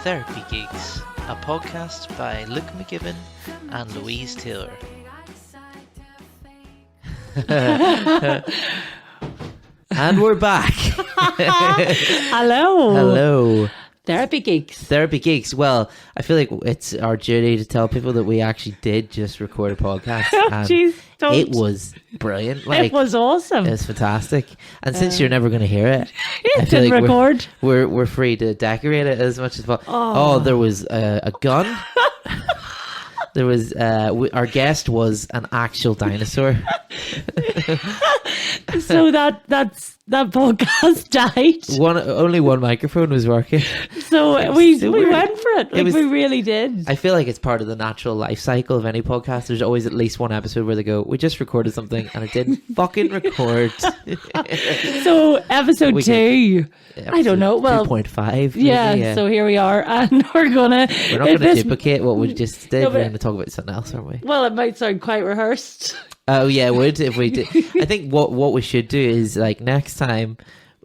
Therapy Geeks, a podcast by Luke McGibbon and Louise Taylor. And we're back. Hello. Hello. Therapy Geeks. Therapy Geeks. Well, I feel like it's our duty to tell people that we actually did just record a podcast. Oh, and jeez, don't. it was brilliant. It was awesome. It was fantastic. And since you're never going to hear it, I It feel didn't like record. we're free to decorate it as much as possible. Oh, there was a gun. There was our guest was an actual dinosaur. So that podcast died. Only one microphone was working. So we weird. went for it. Like, we really did. I feel like it's part of the natural life cycle of any podcast. There's always at least one episode where they go, "We just recorded something and it didn't fucking record." So episode 2. I don't know. Well, 2.5. yeah. So here we are, and we're not going to duplicate what we just did. No, We're going to talk about something else, aren't we? Well, it might sound quite rehearsed. Oh yeah, it would if we did. I think what we should do is like next time.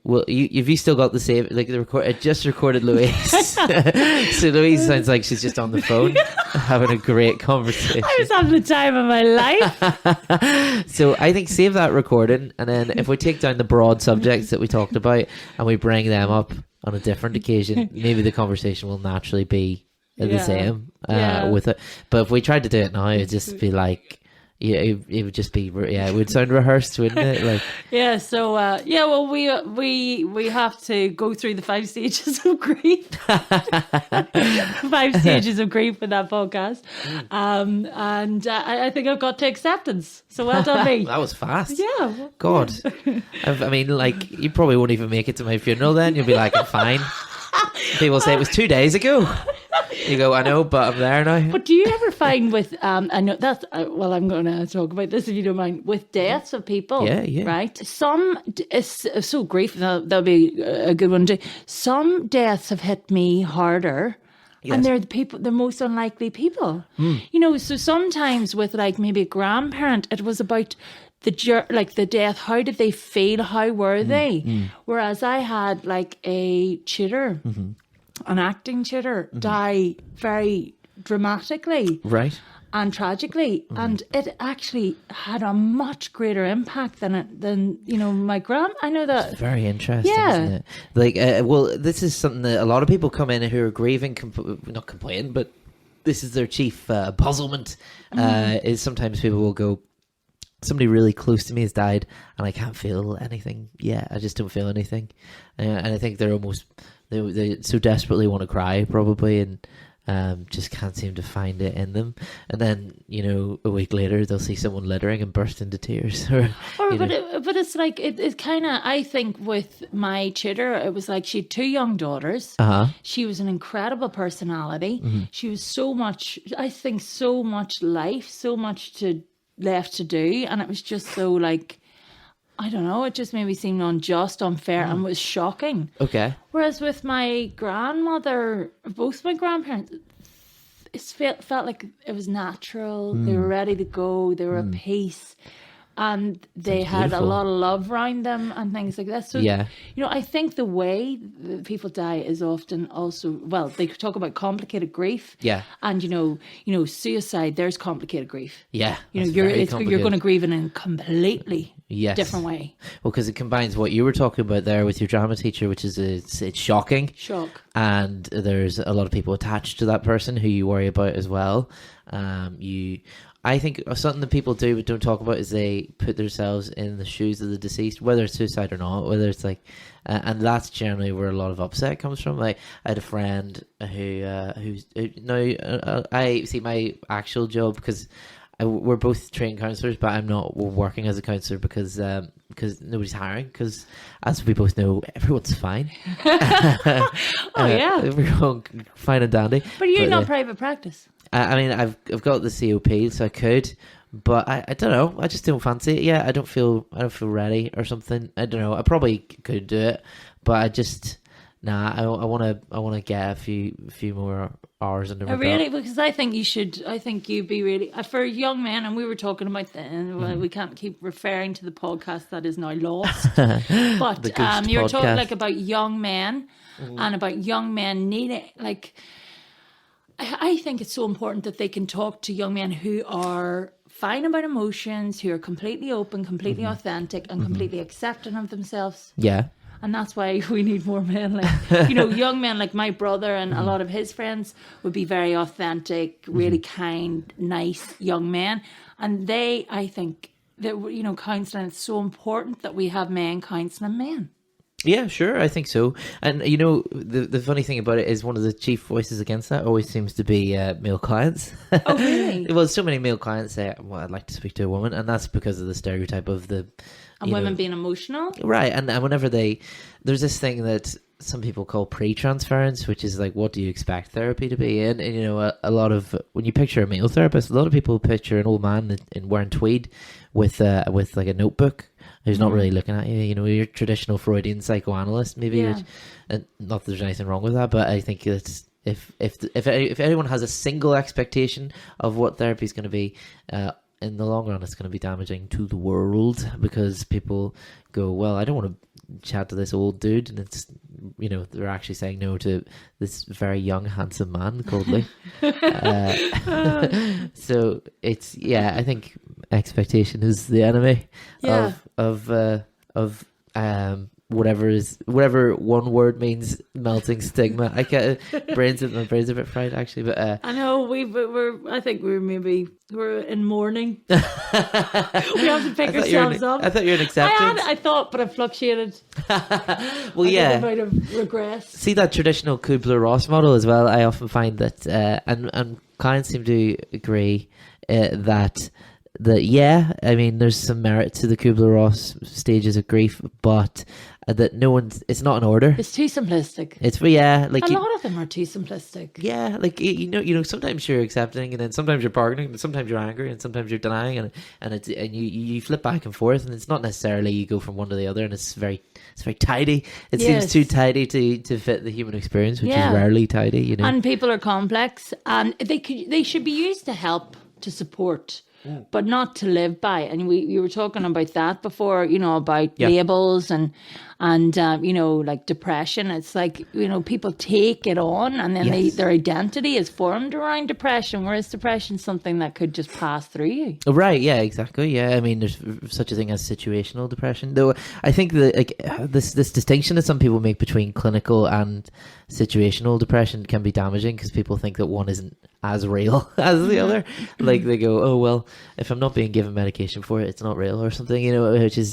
Well, if you still got the save, like the record, I just recorded Louise. So Louise sounds like she's just on the phone having a great conversation. I was having the time of my life. So I think save that recording, and then if we take down the broad subjects that we talked about and we bring them up on a different occasion, maybe the conversation will naturally be the same with it. But if we tried to do it now, it'd just be like. Yeah, it would just be it would sound rehearsed, wouldn't it? Like So well, we have to go through the 5 stages of grief. 5 stages of grief in that podcast, and I think I've got to acceptance. So well done, me. That was fast. Yeah. God, I mean, like you probably won't even make it to my funeral. Then you'll be like, I'm fine. People say it was 2 days ago. You go, I know, but I'm there now. But do you ever find with I know that's well, I'm going to talk about this if you don't mind, with deaths of people. Yeah. Right. Some so grief. That'll be a good one too. Some deaths have hit me harder. Yes. And they're the most unlikely people. You know, so sometimes with like maybe a grandparent, it was about the death. How did they feel? How were they? Whereas I had like a tutor, an acting tutor, die very dramatically, right, and tragically, and it actually had a much greater impact than you know my grand. I know that. It's very interesting, isn't it? Like, well, this is something that a lot of people come in who are grieving, not complaining, but this is their chief puzzlement. Is sometimes people will go, somebody really close to me has died, and I can't feel anything. Yeah, I just don't feel anything, and I think they're almost they so desperately want to cry, probably, and. Just can't seem to find it in them, and then a week later they'll see someone littering and burst into tears. But it's like it kind of. I think with my tutor, it was like she had 2 young daughters. She was an incredible personality. She was so much life, so much left to do, and it was just so like. I don't know, it just made me seem unjust, unfair, and was shocking. Okay. Whereas with my grandmother, both my grandparents, it felt like it was natural. They were ready to go. They were at peace. And they had a lot of love around them and things like that. So, I think the way that people die is often also, well, they talk about complicated grief. Yeah. And, suicide, there's complicated grief. Yeah. You're going to grieve in a completely different way. Well, because it combines what you were talking about there with your drama teacher, which is it's shocking. Shock. And there's a lot of people attached to that person who you worry about as well. I think something that people do but don't talk about is they put themselves in the shoes of the deceased, whether it's suicide or not, whether it's like, and that's generally where a lot of upset comes from. Like I had a friend I see my actual job because we're both trained counsellors, but I'm not working as a counsellor because nobody's hiring. Because as we both know, everyone's fine. Everyone fine and dandy. But you're not private practice. I mean, I've got the COP, so I could, but I don't know. I just don't fancy it. Yeah, I don't feel ready or something. I don't know. I probably could do it, but I just Nah, I want to get a few more hours under my belt. Really, because I think you'd be really for young men, and we were talking about that. Well, we can't keep referring to the podcast that is now lost. But you were talking like about young men and about young men needing like. I think it's so important that they can talk to young men who are fine about emotions, who are completely open, completely authentic, and completely accepting of themselves. Yeah. And that's why we need more men like, young men like my brother and a lot of his friends would be very authentic, really kind, nice young men. And I think that, counselling, it's so important that we have men counselling men. Yeah, sure, I think so. And, the funny thing about it is one of the chief voices against that always seems to be male clients. Oh, really? Well, so many male clients say, well, I'd like to speak to a woman. And that's because of the stereotype of the... And women being emotional? Right. And whenever there's this thing that some people call pre-transference, which is like, what do you expect therapy to be? And a lot of, when you picture a male therapist, a lot of people picture an old man in wearing tweed with like a notebook who's not really looking at you. Your traditional Freudian psychoanalyst, maybe. Yeah. Which, and not that there's anything wrong with that, but I think it's if anyone has a single expectation of what therapy is going to be, in the long run, it's going to be damaging to the world, because people go, well, I don't want to chat to this old dude, and it's, they're actually saying no to this very young, handsome man called Lee. So it's, I think expectation is the enemy of whatever one word means, melting stigma. I can't. My brain's a bit fried actually, but I know I think we're in mourning. We have to pick ourselves up. I thought you were in acceptance. I thought, but I fluctuated. Well, I might have regressed. See that traditional Kubler-Ross model as well. I often find that, and clients seem to agree that. There's some merit to the Kubler-Ross stages of grief, but that it's not in order. It's too simplistic. It's a lot of them are too simplistic. Yeah, sometimes you're accepting, and then sometimes you're bargaining, and sometimes you're angry, and sometimes you're denying, and you flip back and forth, and it's not necessarily you go from one to the other, and it's very tidy. It seems too tidy to fit the human experience, which is rarely tidy. And people are complex, and they should be used to help, to support. But not to live by. And we were talking about that before, about labels and like depression. It's like, people take it on, and then their identity is formed around depression, whereas depression is something that could just pass through you. Right, yeah, exactly. Yeah, I mean, there's such a thing as situational depression. Though I think that this distinction that some people make between clinical and situational depression can be damaging, because people think that one isn't as real as the other. Like they go, oh well, if I'm not being given medication for it, it's not real or something,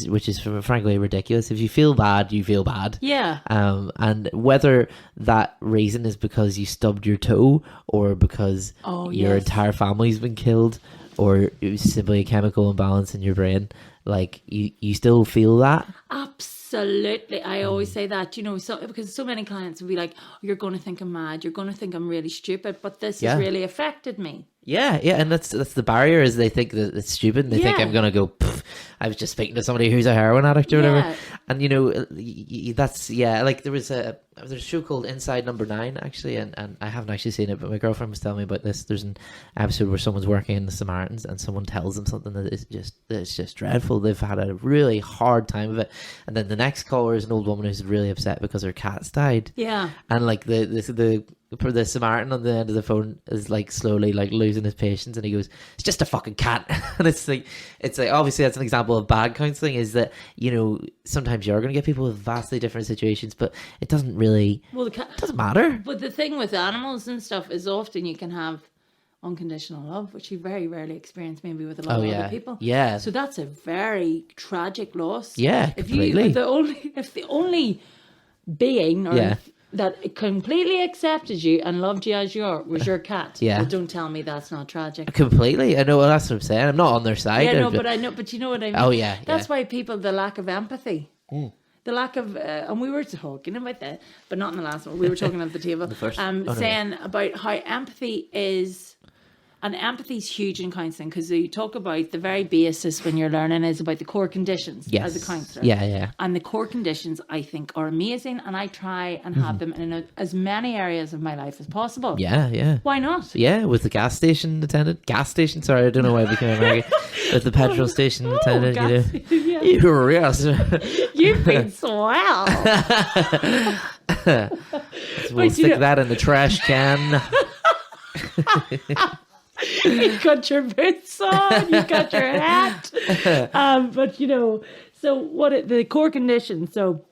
which is frankly ridiculous. If you feel bad, you feel bad. Yeah. And whether that reason is because you stubbed your toe, or because your entire family's been killed, or it was simply a chemical imbalance in your brain, like you still feel that. Absolutely. I always say that, because so many clients will be like, you're going to think I'm mad, you're going to think I'm really stupid, but this has really affected me. Yeah, and that's the barrier, is they think that it's stupid, and they think I'm going to go, I was just speaking to somebody who's a heroin addict or whatever. And that's, like there was a show called Inside Number 9 actually, and I haven't actually seen it, but my girlfriend was telling me about this. There's an episode where someone's working in the Samaritans, and someone tells them something that is just dreadful. They've had a really hard time of it, and then the next caller is an old woman who's really upset because her cat's died. Yeah. And like the Samaritan on the end of the phone is like slowly like losing his patience, and he goes, "It's just a fucking cat." And it's like obviously that's an example of bad counselling, is that sometimes you're going to get people with vastly different situations, but it doesn't really doesn't matter. But the thing with animals and stuff is often you can have unconditional love, which you very rarely experience maybe with a lot of other people. Yeah. So that's a very tragic loss. Yeah, completely. If the only being that completely accepted you and loved you as you are was your cat. Yeah. Well, don't tell me that's not tragic. Completely. I know. Well, that's what I'm saying. I'm not on their side. Yeah, no, but I know. But you know what I mean. Oh yeah. That's why the lack of empathy. The lack of, and we were talking about that, but not in the last one. We were talking at the table, the first, saying about how empathy is And empathy is huge in counselling, because you talk about the very basis when you're learning is about the core conditions as a counsellor. Yeah. And the core conditions, I think, are amazing, and I try and have them in as many areas of my life as possible. Yeah. Why not? Yeah, with the gas station attendant. Sorry, I don't know why I became American. With the petrol station attendant, yes. You've been swell. We'll stick that in the trash can. You got your boots on, you got your hat. But so the core conditions. So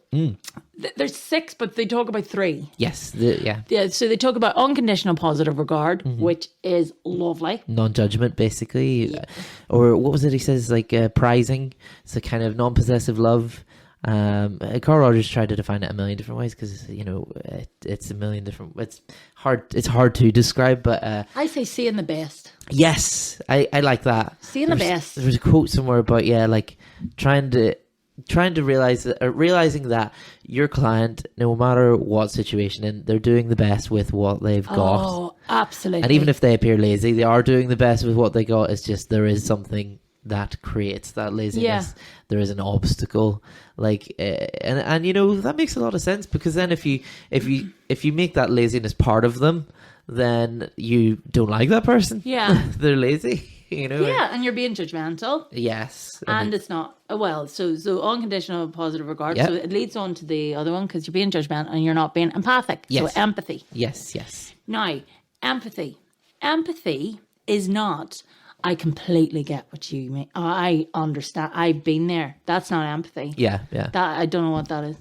there's 6, but they talk about 3. Yes. So they talk about unconditional positive regard, which is lovely. Non-judgment, basically. Or what was it he says, like prizing. It's a kind of non-possessive love. Carl Rogers tried to define it a million different ways, because it's a million different. It's hard to describe, but I say seeing the best. Yes, I like that. Seeing the best. There's a quote somewhere about like trying to realizing that your client, no matter what situation in, they're doing the best with what they've got. Oh, absolutely. And even if they appear lazy, they are doing the best with what they got. It's just there is something that creates that laziness. Yeah. There is an obstacle, like and that makes a lot of sense, because then if you make that laziness part of them, then you don't like that person. Yeah. They're lazy. Yeah, and you're being judgmental. Yes. And it's not so unconditional positive regard. Yep. So it leads on to the other one, because you're being judgmental and you're not being empathic. Yes. So empathy. Yes. Now, empathy is not, I completely get what you mean. I understand. I've been there. That's not empathy. Yeah. That I don't know what that is.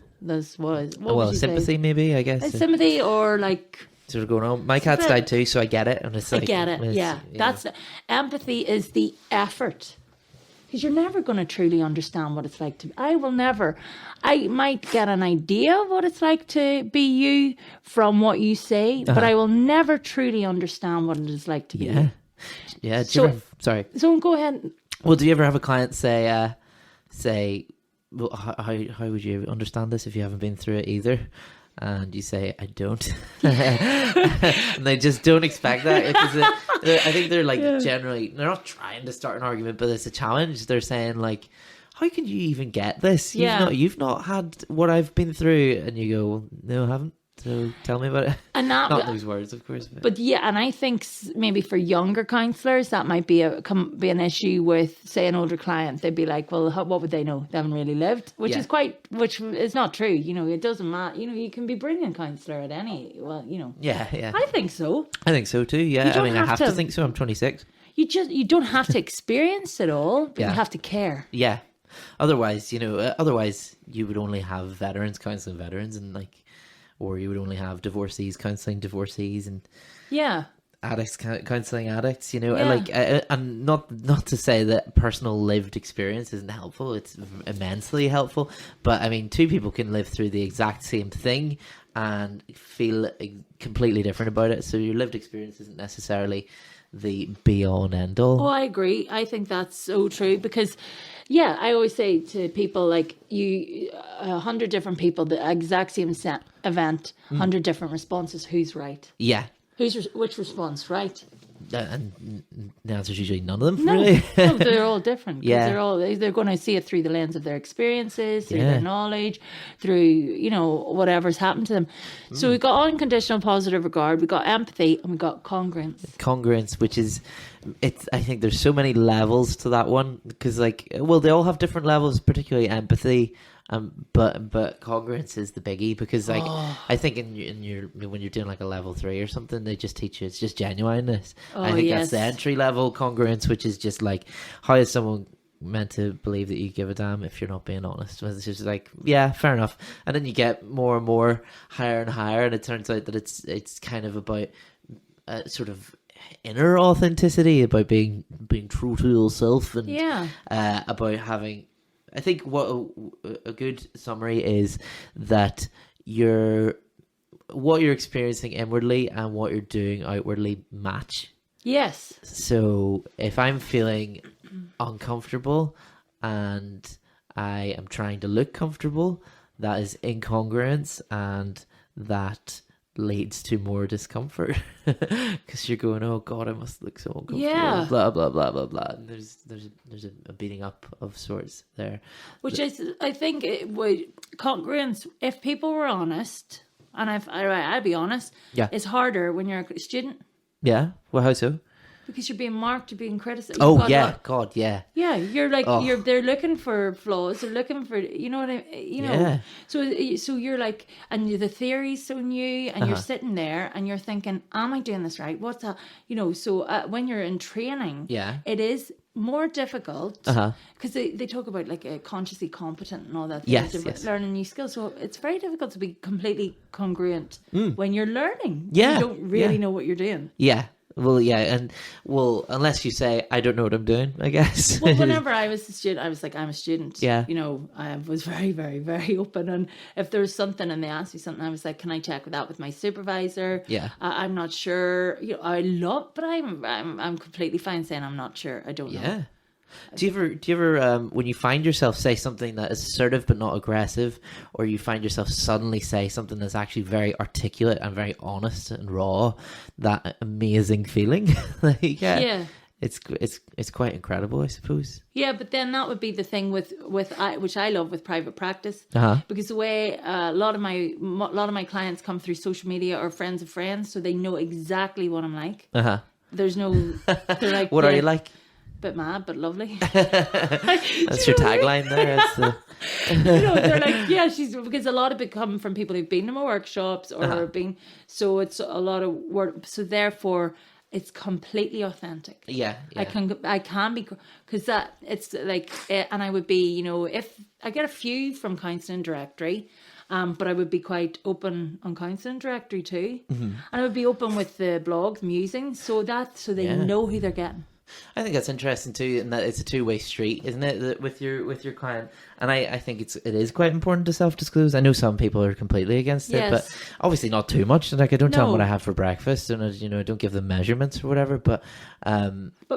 What would you sympathy, say? maybe, I guess. Sympathy, or like sort of going on. My cat's died too, so I get it, and it's like I get it. Yeah, that's empathy is the effort, because you're never going to truly understand what it's like to. I will never. I might get an idea of what it's like to be you from what you say, but I will never truly understand what it is like to be you. Yeah. Sorry. So go ahead. Well, do you ever have a client say, well, how would you understand this if you haven't been through it either? And you say, I don't. And they just don't expect that. I think they're like generally, they're not trying to start an argument, but it's a challenge. They're saying like, how can you even get this? You've not had what I've been through. And you go, no, I haven't. So tell me about it. And that, not those words, of course. But yeah, and I think maybe for younger counsellors, that might be an issue with, say, an older client. They'd be like, well, what would they know? They haven't really lived, which is not true. It doesn't matter. You can be brilliant counsellor at any, Yeah. I think so. I think so too, yeah. I mean, I have to think so. I'm 26. You don't have to experience it all, but you have to care. Yeah. Otherwise, you would only have veterans counselling veterans, and or you would only have divorcees counselling divorcees, and addicts counselling addicts. And not to say that personal lived experience isn't helpful. It's immensely helpful. But I mean, two people can live through the exact same thing and feel completely different about it. So your lived experience isn't necessarily the be all and end all. Oh, I agree. I think that's so true, because I always say to people, like, 100 different people, the exact same event, 100 different responses. Who's right? Yeah. Which response right? And the answer is usually none of them. No, really. No, they're all different. Yeah. They're going to see it through the lens of their experiences, through their knowledge, through whatever's happened to them. So we got unconditional positive regard, we got empathy, and we got congruence. Congruence, which is, I think there's so many levels to that one, because they all have different levels, particularly empathy. But congruence is the biggie, because I think in your when you're doing like a level 3 or something, they just teach you it's just genuineness. I think that's the entry level congruence, which is just like, how is someone meant to believe that you give a damn if you're not being honest? It's just like, yeah, fair enough. And then you get more and more, higher and higher, and it turns out that it's kind of about sort of inner authenticity, about being true to yourself, and about having. I think what a good summary is that what you're experiencing inwardly and what you're doing outwardly match. Yes. So if I'm feeling uncomfortable and I am trying to look comfortable, that is incongruence, and that leads to more discomfort because you're going, oh God, I must look so uncomfortable, blah blah blah blah blah. And there's a beating up of sorts there, which is, I think it would congruence if people were honest, and I'd be honest. Yeah, it's harder when you're a student. Yeah, well, how so? Because you're being marked, you're being criticized. Oh yeah, God, yeah. Yeah, you're like they're looking for flaws. They're looking for, you know what I, you know. Yeah. So you're like, and the theory's so new, and you're sitting there, and you're thinking, am I doing this right? What's that? You know. So when you're in training, it is more difficult because they talk about like consciously competent and all that. Yes. Learning new skills. So it's very difficult to be completely congruent when you're learning. Yeah. You don't really know what you're doing. Yeah. Well, yeah, unless you say, I don't know what I'm doing, I guess. Well, whenever I was a student, I was like, I'm a student. Yeah. You know, I was very, very, very open. And if there was something and they asked me something, I was like, can I check that with my supervisor? Yeah. I'm not sure. You know, but I'm completely fine saying I'm not sure. I don't know. Yeah. Do you ever when you find yourself say something that is assertive but not aggressive, or you find yourself suddenly say something that's actually very articulate and very honest and raw, that amazing feeling? It's quite incredible, I suppose. Yeah, but then that would be the thing with which I love with private practice, because the way a lot of my clients come through social media or friends of friends, so they know exactly what I'm like. There's no, they're like, what are you like? Bit mad, but lovely. That's your tagline there. You know, they're like, yeah, she's, because a lot of it come from people who've been to my workshops or been, so it's a lot of work. So therefore, it's completely authentic. Yeah. I can be, because that it's like, and I would be, you know, if I get a few from Counselling Directory. But I would be quite open on Counselling Directory too, and I would be open with the blog, musings, so they know who they're getting. I think that's interesting too, and that it's a two-way street, isn't it, with your client? And I think it is quite important to self-disclose. I know some people are completely against it, but obviously not too much. Like, I don't tell them what I have for breakfast, and I don't give them measurements or whatever. But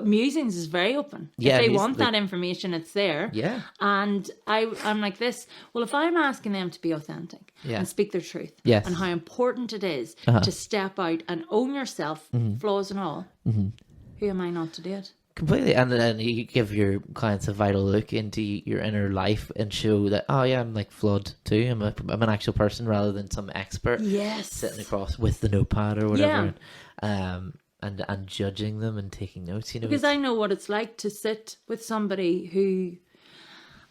musings is very open. Yeah, if they want that information, it's there. Yeah. And I'm like this. Well, if I'm asking them to be authentic and speak their truth, and how important it is to step out and own yourself, flaws and all. Who am I not to do it? Completely. And then you give your clients a vital look into your inner life and show that, oh yeah, I'm like flawed too. I'm an actual person rather than some expert sitting across with the notepad or whatever. And judging them and taking notes, Because I know what it's like to sit with somebody who,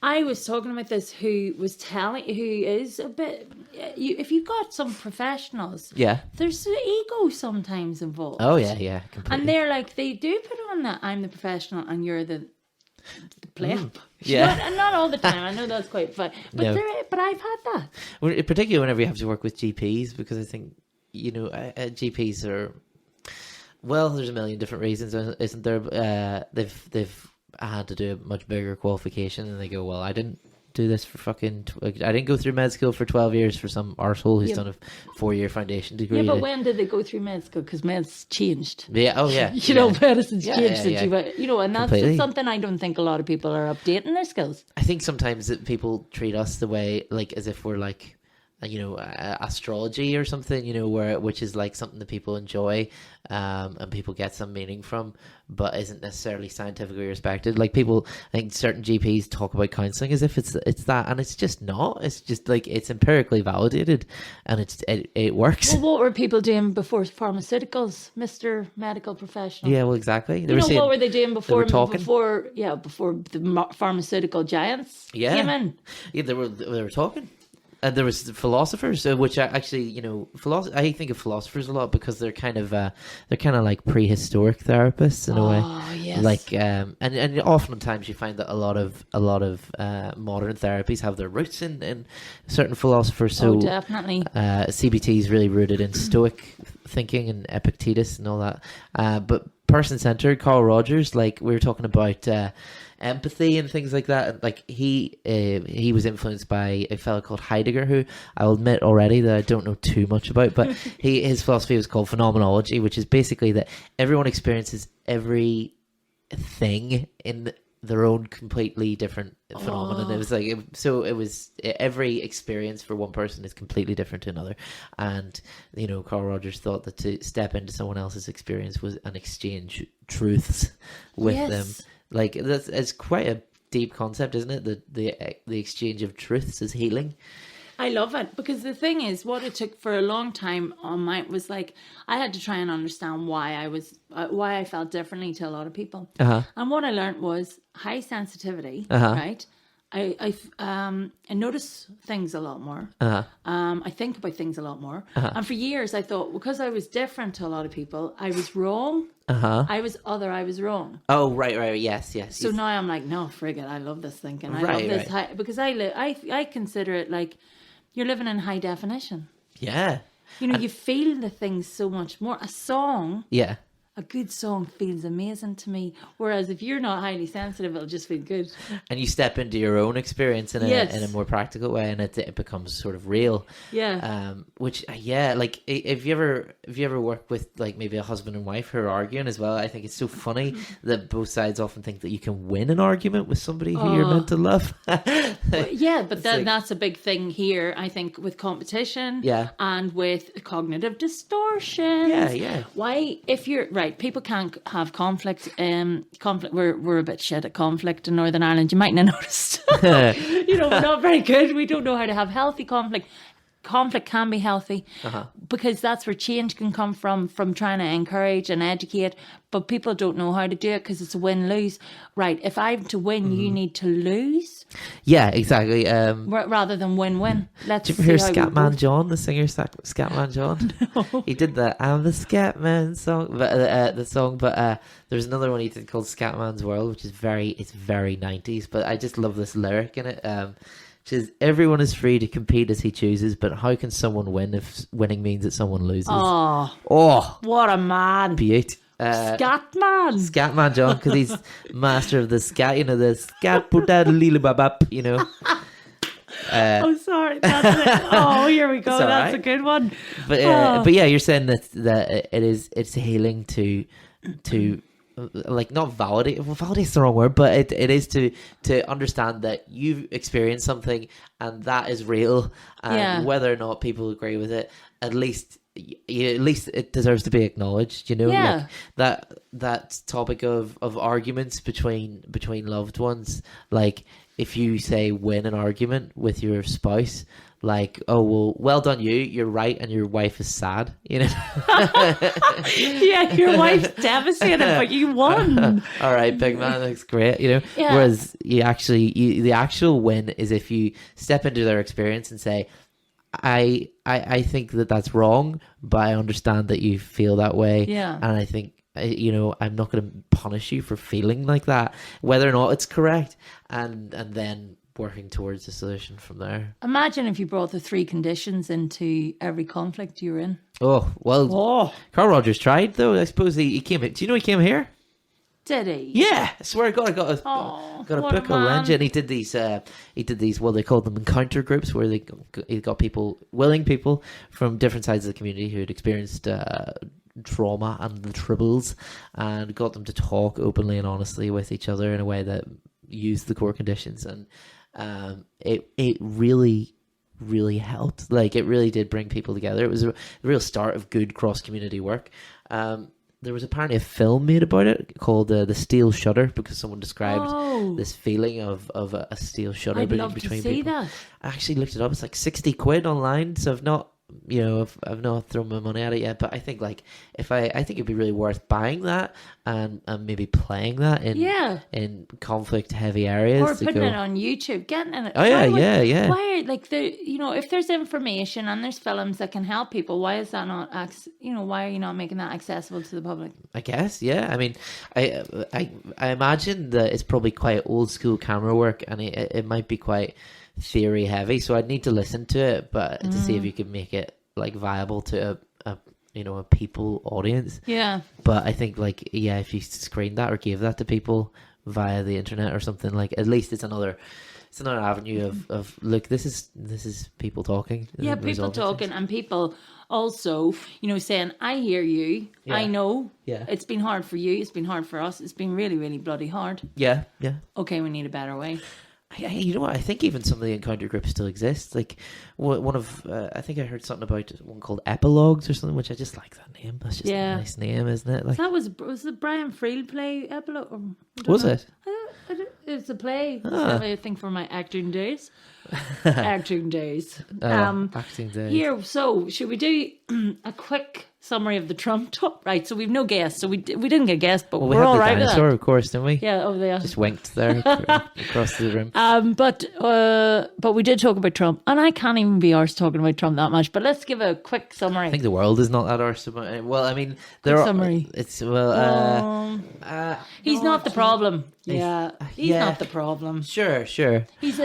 I was talking about this, who is a bit, if you've got some professionals, there's the ego sometimes involved. Oh yeah, completely. And they're like, they do put on that I'm the professional and you're the pleb. And not all the time. I know that's quite fun, but but I've had that. Well, particularly whenever you have to work with GPs, because I think GPs are, well, there's a million different reasons, isn't there? They've had to do a much bigger qualification, and they go, well, I didn't do this for I didn't go through med school for 12 years for some arsehole who's done a 4-year foundation degree. Yeah, but when did they go through med school? Because med's changed. Yeah, oh yeah. Medicine's changed since and that's something I don't think a lot of people are updating their skills. I think sometimes that people treat us the way, like, as if we're like, astrology or something, which is like something that people enjoy, and people get some meaning from, but isn't necessarily scientifically respected. Like, people, I think certain GPs talk about counselling as if it's that, and it's just not. It's just like, it's empirically validated, and it works. Well, what were people doing before pharmaceuticals, Mr. Medical Professional? Yeah, well, exactly. What were they doing before the pharmaceutical giants came in? Yeah, they were talking. And there was philosophers, which actually, I think of philosophers a lot because they're kind of like prehistoric therapists in a way. Oh, yes. Like, and oftentimes you find that a lot of modern therapies have their roots in certain philosophers. So definitely. CBT is really rooted in Stoic thinking and Epictetus and all that. But person-centered, Carl Rogers, like we were talking about. Empathy and things like that. Like he was influenced by a fellow called Heidegger, who I'll admit already that I don't know too much about, but his philosophy was called Phenomenology, which is basically that everyone experiences everything in their own completely different phenomenon. It was like, every experience for one person is completely different to another. And, Carl Rogers thought that to step into someone else's experience was an exchange truths with them. Like, it's quite a deep concept, isn't it? The exchange of truths is healing. I love it, because the thing is, what it took for a long time on mine was like, I had to try and understand why I felt differently to a lot of people. And what I learned was high sensitivity, right? I notice things a lot more. I think about things a lot more. And for years I thought, because I was different to a lot of people, I was wrong. I was other, I was wrong. Oh, right. Yes. So now I'm like, no, frig it. I love this thinking. I love this high, because I consider it like you're living in high definition. Yeah. You feel the things so much more. A song. Yeah. A good song feels amazing to me. Whereas if you're not highly sensitive, it'll just feel good. And you step into your own experience in a more practical way, and it becomes sort of real. Yeah. Which, like, if you ever work with like maybe a husband and wife who are arguing as well, I think it's so funny that both sides often think that you can win an argument with somebody who you're meant to love. Yeah, but that's a big thing here, I think, with competition. Yeah. And with cognitive distortion. Yeah. Why, if you're right, people can't have conflict. Conflict. We're a bit shit at conflict in Northern Ireland. You might not noticed. We're not very good. We don't know how to have healthy conflict. Conflict can be healthy because that's where change can come from trying to encourage and educate. But people don't know how to do it because it's a win-lose. Right? If I'm to win, you need to lose. Yeah, exactly. Rather than win-win. Did you ever hear Scatman John, the singer Scatman John? No. He did the "I'm the Scatman" song, the song. But there's another one he did called "Scatman's World," which is very 90s. But I just love this lyric in it. Which is, everyone is free to compete as he chooses, but how can someone win if winning means that someone loses? Oh, what a man! Beaut. Scatman John, because he's master of the scat. The scat put that lilibabap. Oh, sorry. That's it. Oh, here we go. That's a good one. But yeah, you're saying that it's healing to like, not validate. Well, validate's the wrong word, but it is to understand that you've experienced something and that is real, and whether or not people agree with it, at least it deserves to be acknowledged. Yeah. Like that topic of arguments between loved ones. Like, if you say win an argument with your spouse, like, oh, well done you're right, and your wife is sad, Yeah, your wife's devastated, but you won. All right, big man, that's great, Yeah. Whereas the actual win is if you step into their experience and say, I think that's wrong, but I understand that you feel that way. Yeah. And I think, I'm not going to punish you for feeling like that, whether or not it's correct, and then working towards a solution from there. Imagine if you brought the 3 conditions into every conflict you're in. Oh, well, Carl Rogers tried, though. I suppose he came here. Do you know he came here? Did he? Yeah, I swear to God, I got a book of Lenja, and he did these. Well, they called them encounter groups, where he got willing people from different sides of the community who had experienced trauma and the troubles, and got them to talk openly and honestly with each other in a way that used the core conditions, and it really helped. Like, it really did bring people together. It was a real start of good cross community work. There was apparently a film made about it called The Steel Shutter, because someone described this feeling of a steel shutter between people. I'd love to see that. I actually looked it up. It's like £60 online, so I've not thrown my money at it yet. But I think, like, I think it'd be really worth buying that and maybe playing that in conflict heavy areas, or putting it on YouTube, getting it. Oh yeah. Why, like, if there's information and there's films that can help people, why is that not why are you not making that accessible to the public? I guess, yeah. I mean, I imagine that it's probably quite old school camera work, and it might be quite theory heavy, so I'd need to listen to it, but to see if you could make it, like, viable to a people audience. Yeah. But I think, like, if you screened that or gave that to people via the internet or something, like, at least it's another it's another avenue of look. This is people talking. Yeah, people talking, things. and people also, saying, "I hear you. Yeah. I know. Yeah. It's been hard for you. It's been hard for us. It's been really, really bloody hard. Yeah, yeah. Okay, we need a better way." You know what? I think even some of the encounter groups still exist. Like one of, I think I heard something about one called Epilogues or something, which I just like that name. That's just a nice name, isn't it? Like that was the Brian Friel play Epilogue? Was it? It's a play. I think for my acting days. Acting days. Acting days. Here, so should we do a quick summary of the Trump talk? Right, so we've no guests, so we didn't get guests, but we're all right with that. Dinosaur, of course, didn't we? Yeah, over there. Just winked there across the room. But we did talk about Trump, and I can't even be arsed talking about Trump that much. But let's give a quick summary. I think the world is not that arsed about it. Well, I mean, there are summary. It's he's not the problem. Yeah, he's not the problem. Sure. He's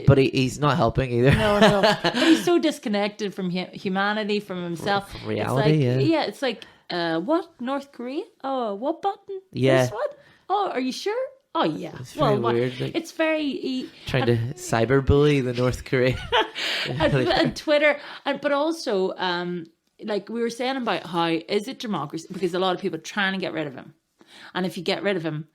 but he's not helping either. No. But he's so disconnected from humanity, from himself, from reality. It's like what, North Korea? Oh, what button? Yeah. This one? Oh, are you sure? Oh yeah. It's very weird. Like, it's very trying to cyberbully the North Korea and Twitter, but also like we were saying about how is it democracy, because a lot of people are trying to get rid of him, and if you get rid of him,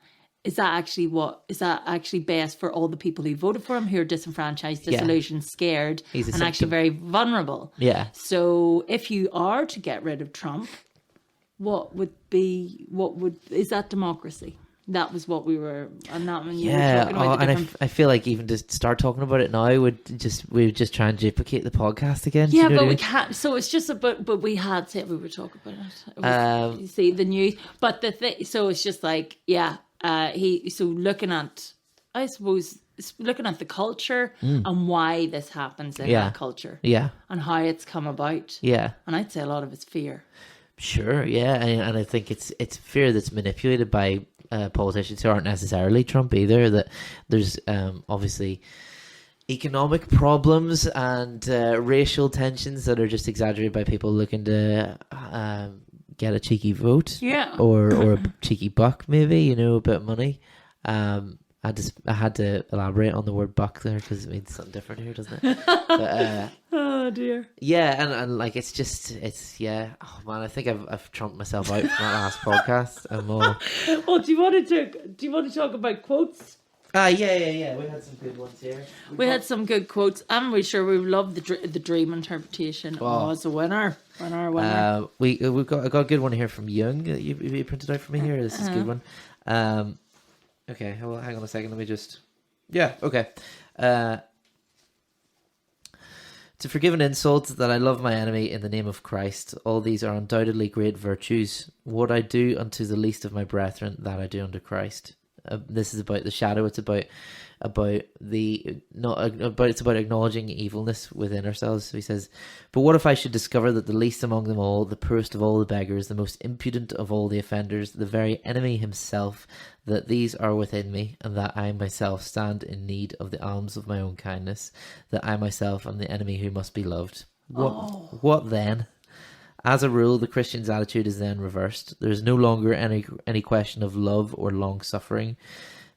is that actually best for all the people who voted for him, who are disenfranchised, disillusioned, scared, and actually very vulnerable? Yeah. So if you are to get rid of Trump, is that democracy? That was what we were, and that when you were talking about the different... I feel like even to start talking about it now we would just try and duplicate the podcast again. Yeah, but we can't. So it's just but we had said we would talk about it. You see the news, but the thing. So it's just like looking at, I suppose, looking at the culture and why this happens in that culture, and how it's come about, and I'd say a lot of it's fear. Sure, yeah, and I think it's fear that's manipulated by politicians who aren't necessarily Trump either. That there's obviously economic problems and racial tensions that are just exaggerated by people looking to get a cheeky vote, or a cheeky buck, maybe, a bit of money. I had to elaborate on the word buck there because it means something different here, doesn't it? But, oh dear. Yeah, and like it's oh man, I think I've trumped myself out from that last podcast. Well, do you want to talk about quotes? Yeah. We had some good ones here. We had some good quotes. I'm really sure we loved the dream interpretation. Was a winner. We've got a good one here from Jung that you printed out for me here. This is a good one. Okay, well, hang on a second. Let me just... Yeah, okay. To forgive an insult, that I love my enemy in the name of Christ. All these are undoubtedly great virtues. What I do unto the least of my brethren, that I do unto Christ. This is about the shadow. It's about acknowledging evilness within ourselves. So he says, but what if I should discover that the least among them all, the poorest of all the beggars, the most impudent of all the offenders, the very enemy himself, that these are within me, and that I myself stand in need of the alms of my own kindness, that I myself am the enemy who must be loved. What then? As a rule, the Christian's attitude is then reversed. There is no longer any question of love or long-suffering.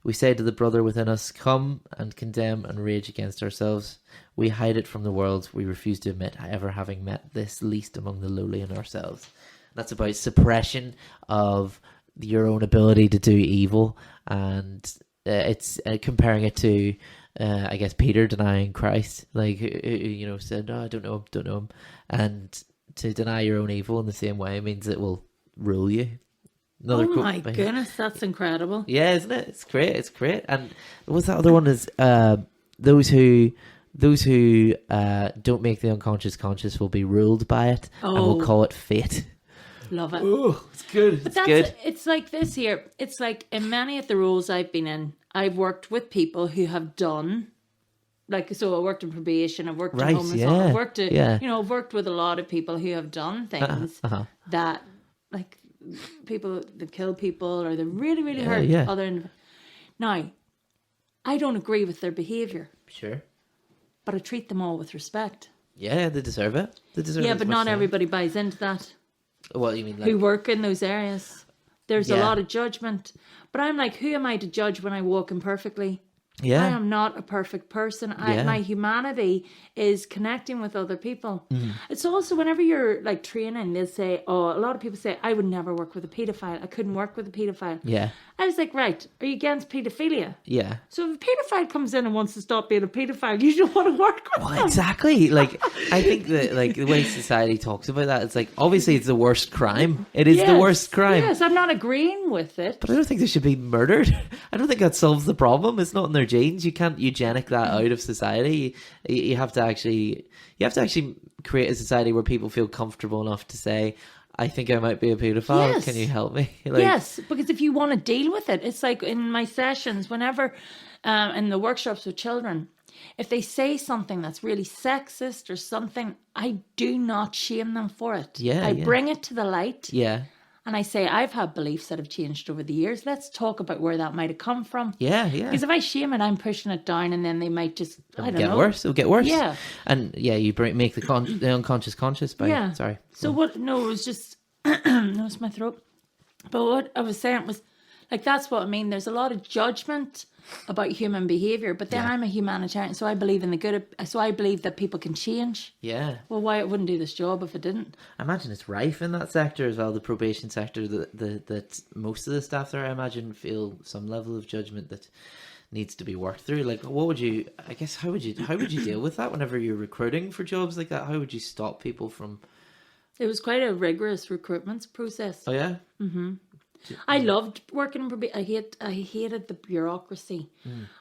We say to the brother within us, come, and condemn and rage against ourselves. We hide it from the world. We refuse to admit ever having met this least among the lowly in ourselves. That's about suppression of your own ability to do evil, and it's comparing it to, I guess, Peter denying Christ, like, said, no, I don't know him, and to deny your own evil in the same way means it will rule you. Oh my goodness, that's incredible. Yeah, isn't it? It's great. And what's that other one is those who don't make the unconscious conscious will be ruled by it, and will call it fate. Love it. Oh, it's good. But good. It's like this here. It's like in many of the roles I've been in, I've worked with people who have done, like, so I worked in probation, I've worked in homeless, I've worked I've worked with a lot of people who have done things that, like, people that kill people or they really, really hurt other. Now, I don't agree with their behaviour. Sure. But I treat them all with respect. Yeah, they deserve it. Yeah, but not everybody buys into that. What you mean? Like... Who work in those areas. There's a lot of judgment. But I'm like, who am I to judge when I walk imperfectly? Yeah. I am not a perfect person. My humanity is connecting with other people. It's also whenever you're like training, they'll say, a lot of people say, I would never work with a paedophile. I couldn't work with a paedophile. Yeah. I was like, right, are you against paedophilia? Yeah. So if a paedophile comes in and wants to stop being a paedophile, you don't want to work with them. Exactly. Like, I think that like the way society talks about that, it's like, obviously it's the worst crime. It is the worst crime. Yes, I'm not agreeing with it. But I don't think they should be murdered. I don't think that solves the problem. It's not in their genes. You can't eugenic that out of society. You have to actually create a society where people feel comfortable enough to say, I think I might be a paedophile. Yes. Can you help me? Yes, because if you want to deal with it, it's like in my sessions, whenever in the workshops with children, if they say something that's really sexist or something, I do not shame them for it. Yeah, I bring it to the light. Yeah. And I say, I've had beliefs that have changed over the years. Let's talk about where that might have come from. Yeah, yeah. Because if I shame it, I'm pushing it down, and then they might just, I don't know. Worse. It'll get worse. Yeah. And you make the unconscious conscious by, sorry. So what, no, it was just, no, it's my throat. But what I was saying was, like, that's what I mean. There's a lot of judgment about human behaviour, but then I'm a humanitarian, so I believe in the good, so I believe that people can change. Yeah. Well, why it wouldn't do this job if it didn't? I imagine it's rife in that sector as well, the probation sector, that most of the staff there, I imagine, feel some level of judgment that needs to be worked through. Like, how would you deal with that whenever you're recruiting for jobs like that? How would you stop people from... It was quite a rigorous recruitment process. Oh, yeah? Mm-hmm. I loved working in probation. I hated the bureaucracy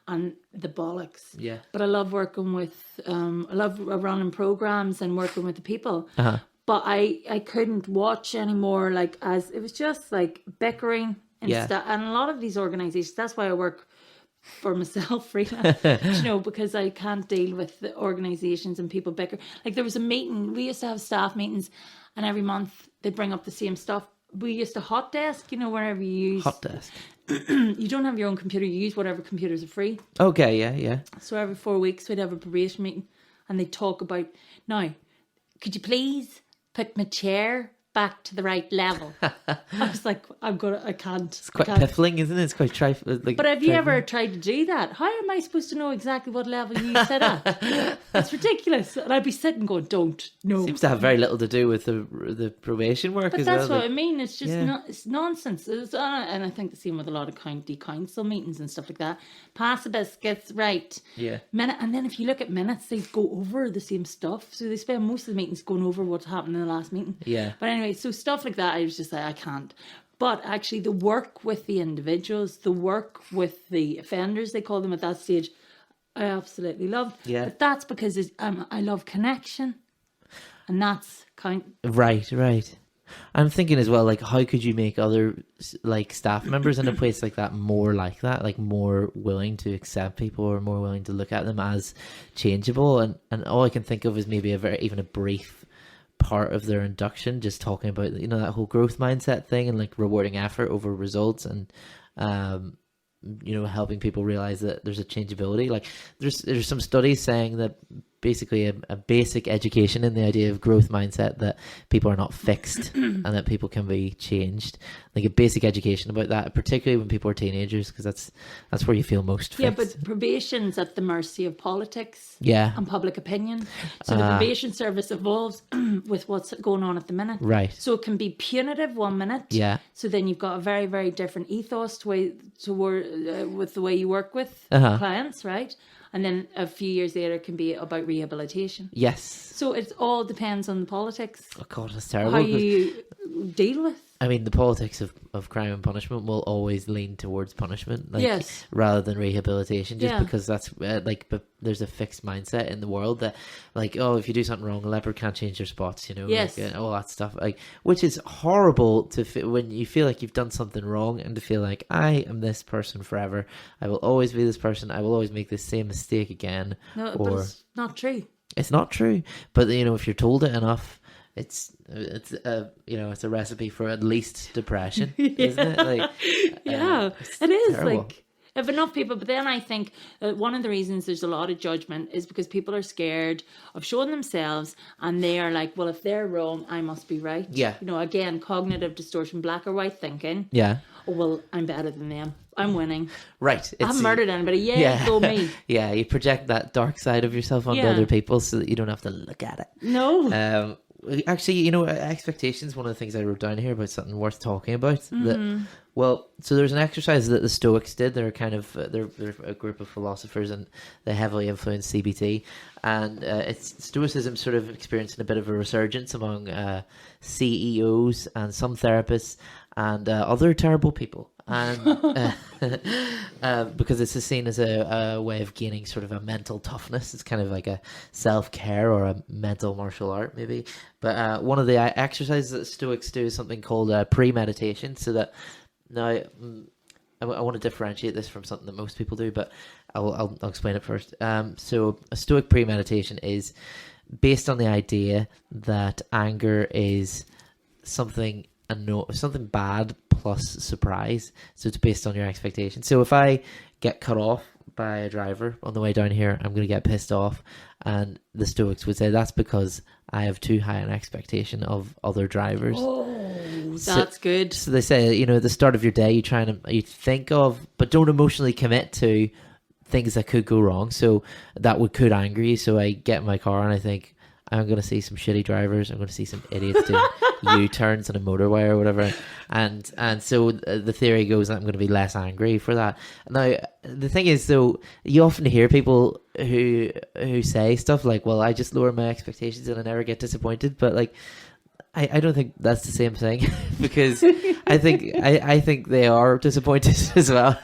and the bollocks. Yeah. But I love working with, I love running programs and working with the people. Uh-huh. But I couldn't watch anymore, like, as it was just like bickering and stuff. And a lot of these organizations, that's why I work for myself freelance, because I can't deal with the organizations and people bicker. Like, there was a meeting, we used to have staff meetings, and every month they'd bring up the same stuff. We used to hot desk, wherever you use... Hot desk. You don't have your own computer. You use whatever computers are free. Okay, yeah. So every 4 weeks, we'd have a probation meeting, and they'd talk about, now, could you please put my chair back to the right level? I was like, I can't. It's quite piffling, isn't it? It's quite But have you ever tried to do that? How am I supposed to know exactly what level you sit at? That's ridiculous. And I'd be sitting going, don't, no. Seems to have very little to do with the probation work as well. But that's what I mean. It's just it's nonsense. And I think the same with a lot of county council meetings and stuff like that. Pass the biscuits, right. Yeah. And then if you look at minutes, they go over the same stuff. So they spend most of the meetings going over what's happened in the last meeting. Yeah. But anyway, so stuff like that, I was just like, I can't. But actually, the work with the individuals, the work with the offenders, they call them at that stage, I absolutely loved. Yeah. But that's because I love connection. And that's Right. I'm thinking as well, like, how could you make other, like, staff members in a place like that more like that, like, more willing to accept people or more willing to look at them as changeable? And all I can think of is maybe even a brief part of their induction, just talking about, that whole growth mindset thing and, like, rewarding effort over results and, helping people realize that there's a changeability. Like, there's some studies saying that basically a basic education in the idea of growth mindset, that people are not fixed and that people can be changed. Like, a basic education about that, particularly when people are teenagers, because that's where you feel most fixed. Yeah, but probation's at the mercy of politics and public opinion. So the probation service evolves with what's going on at the minute. Right. So it can be punitive 1 minute. Yeah. So then you've got a very, very different ethos with the way you work with clients, right? And then a few years later, it can be about rehabilitation. Yes. So it all depends on the politics. Oh, God, that's terrible. How you deal with. I mean, the politics of crime and punishment will always lean towards punishment, rather than rehabilitation, just because that's but there's a fixed mindset in the world that, like, oh, if you do something wrong, a leopard can't change their spots, yes. all that stuff, like, which is horrible when you feel like you've done something wrong, and to feel like, I am this person forever, I will always be this person, I will always make the same mistake again. No, but it's not true. It's not true, but if you're told it enough, it's a recipe for at least depression, isn't it? Like, it is terrible. Like, if enough people. But then I think one of the reasons there's a lot of judgment is because people are scared of showing themselves, and they are like, well, if they're wrong, I must be right. Yeah. Again, cognitive distortion, black or white thinking. Yeah. Oh, well, I'm better than them. I'm winning. Right. I haven't murdered anybody. Yeah, go me. Yeah, you project that dark side of yourself onto other people so that you don't have to look at it. No. Actually, you know, expectations, one of the things I wrote down here about something worth talking about. So there's an exercise that the Stoics did. They're kind of, they're a group of philosophers, and they heavily influenced CBT. And Stoicism sort of experiencing a bit of a resurgence among CEOs and some therapists and other terrible people. And because it's seen as a way of gaining sort of a mental toughness. It's kind of like a self-care or a mental martial art, maybe. But one of the exercises that Stoics do is something called premeditation. So that now I want to differentiate this from something that most people do, but I'll explain it first. So a Stoic premeditation is based on the idea that anger is something bad plus surprise. So it's based on your expectations. So if I get cut off by a driver on the way down here, I'm going to get pissed off. And the Stoics would say that's because I have too high an expectation of other drivers. Oh, that's good. So they say, you know, at the start of your day, you think of, but don't emotionally commit to things that could go wrong. So that could anger you. So I get in my car and I think, I'm going to see some shitty drivers. I'm going to see some idiots doing U-turns on a motorway or whatever. And so the theory goes that I'm going to be less angry for that. Now, the thing is, though, you often hear people who say stuff like, well, I just lower my expectations and I never get disappointed. But, like, I don't think that's the same thing because I think they are disappointed as well.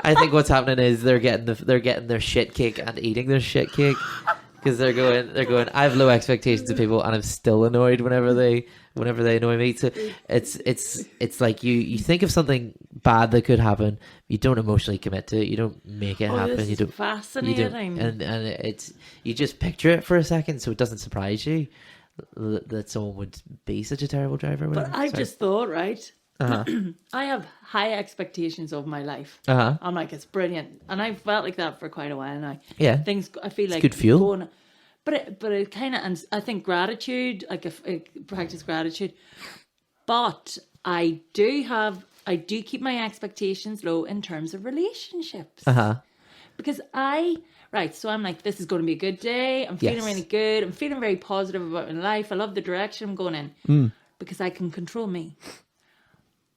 I think what's happening is they're getting their shit cake and eating their shit cake. Because they're going, I have low expectations of people and I'm still annoyed whenever they annoy me. So it's like you think of something bad that could happen, you don't emotionally commit to it, you don't make it happen. This is fascinating. And it's you just picture it for a second so it doesn't surprise you that someone would be such a terrible driver. But I've just thought, right? I have high expectations of my life. I'm like, it's brilliant, and I've felt like that for quite a while now. Yeah, I feel like good fuel. But it kind of, and I think gratitude, like if I practice gratitude, but I do keep my expectations low in terms of relationships. Because so I'm like, this is going to be a good day. I'm feeling really good. I'm feeling very positive about my life. I love the direction I'm going in because I can control me.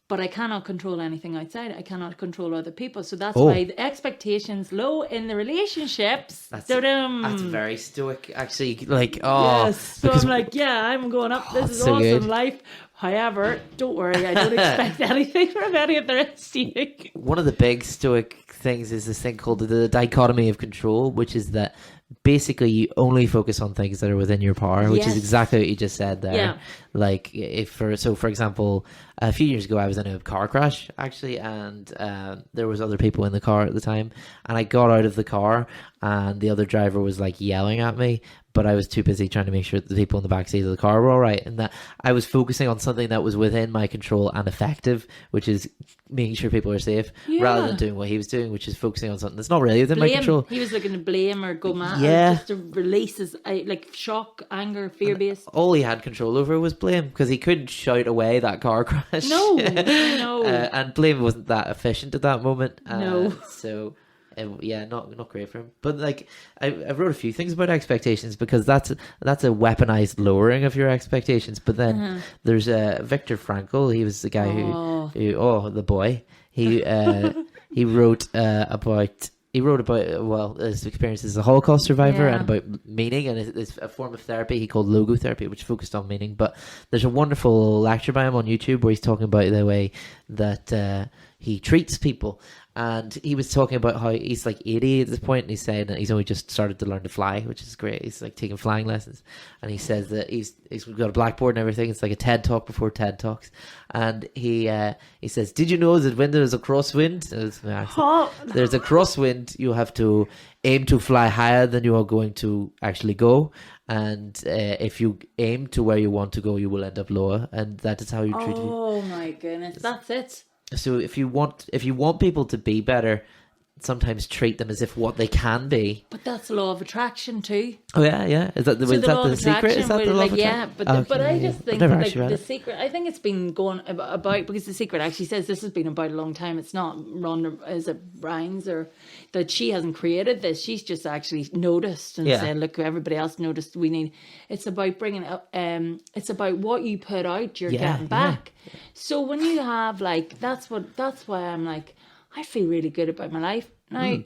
But I cannot control anything outside. I cannot control other people. So that's why the expectations low in the relationships. That's very Stoic, actually. Like, yes. So I'm like, I'm going up. This is awesome good. Life. However, don't worry. I don't expect anything from any of the rest of you. One of the big Stoic things is this thing called the Dichotomy of Control, which is that basically you only focus on things that are within your power, which is exactly what you just said there. Yeah. Like for example, a few years ago I was in a car crash actually, and there was other people in the car at the time, and I got out of the car and the other driver was like yelling at me, but I was too busy trying to make sure that the people in the back seat of the car were all right, and that I was focusing on something that was within my control and effective, which is making sure people are safe, rather than doing what he was doing, which is focusing on something that's not really within my control. He was looking to blame or go mad, or just to release his like shock, anger, fear-based. All he had control over was blame, because he couldn't shout away that car crash. No. And blame wasn't that efficient at that moment. No. So. Not great for him. But like, I wrote a few things about expectations because that's a weaponized lowering of your expectations. But then there's Viktor Frankel. He was the guy who the boy. He wrote about his experience as a Holocaust survivor and about meaning, and it's a form of therapy he called logotherapy, which focused on meaning. But there's a wonderful lecture by him on YouTube where he's talking about the way that he treats people. And he was talking about how he's like 80 at this point, and he's saying that he's only just started to learn to fly, which is great. He's like taking flying lessons, and he says that he's got a blackboard and everything. It's like a TED Talk before TED Talks, and he says, "Did you know that when there is a crosswind, there's a crosswind, you have to aim to fly higher than you are going to actually go, and if you aim to where you want to go, you will end up lower, and that is how you treat." Oh my goodness, that's it. So if you want people to be better, sometimes treat them as if what they can be. But that's the law of attraction too. Oh yeah. Is that the secret? Is that the law of attraction? Yeah, but I just think like the secret. I think it's been going about because the secret actually says this has been about a long time. It's not Rhonda, is it Rhines, or that she hasn't created this. She's just actually noticed and said, look, everybody else noticed. It's about bringing up. It's about what you put out, you're getting back. Yeah. So when you have like that's why I'm like, I feel really good about my life. Now,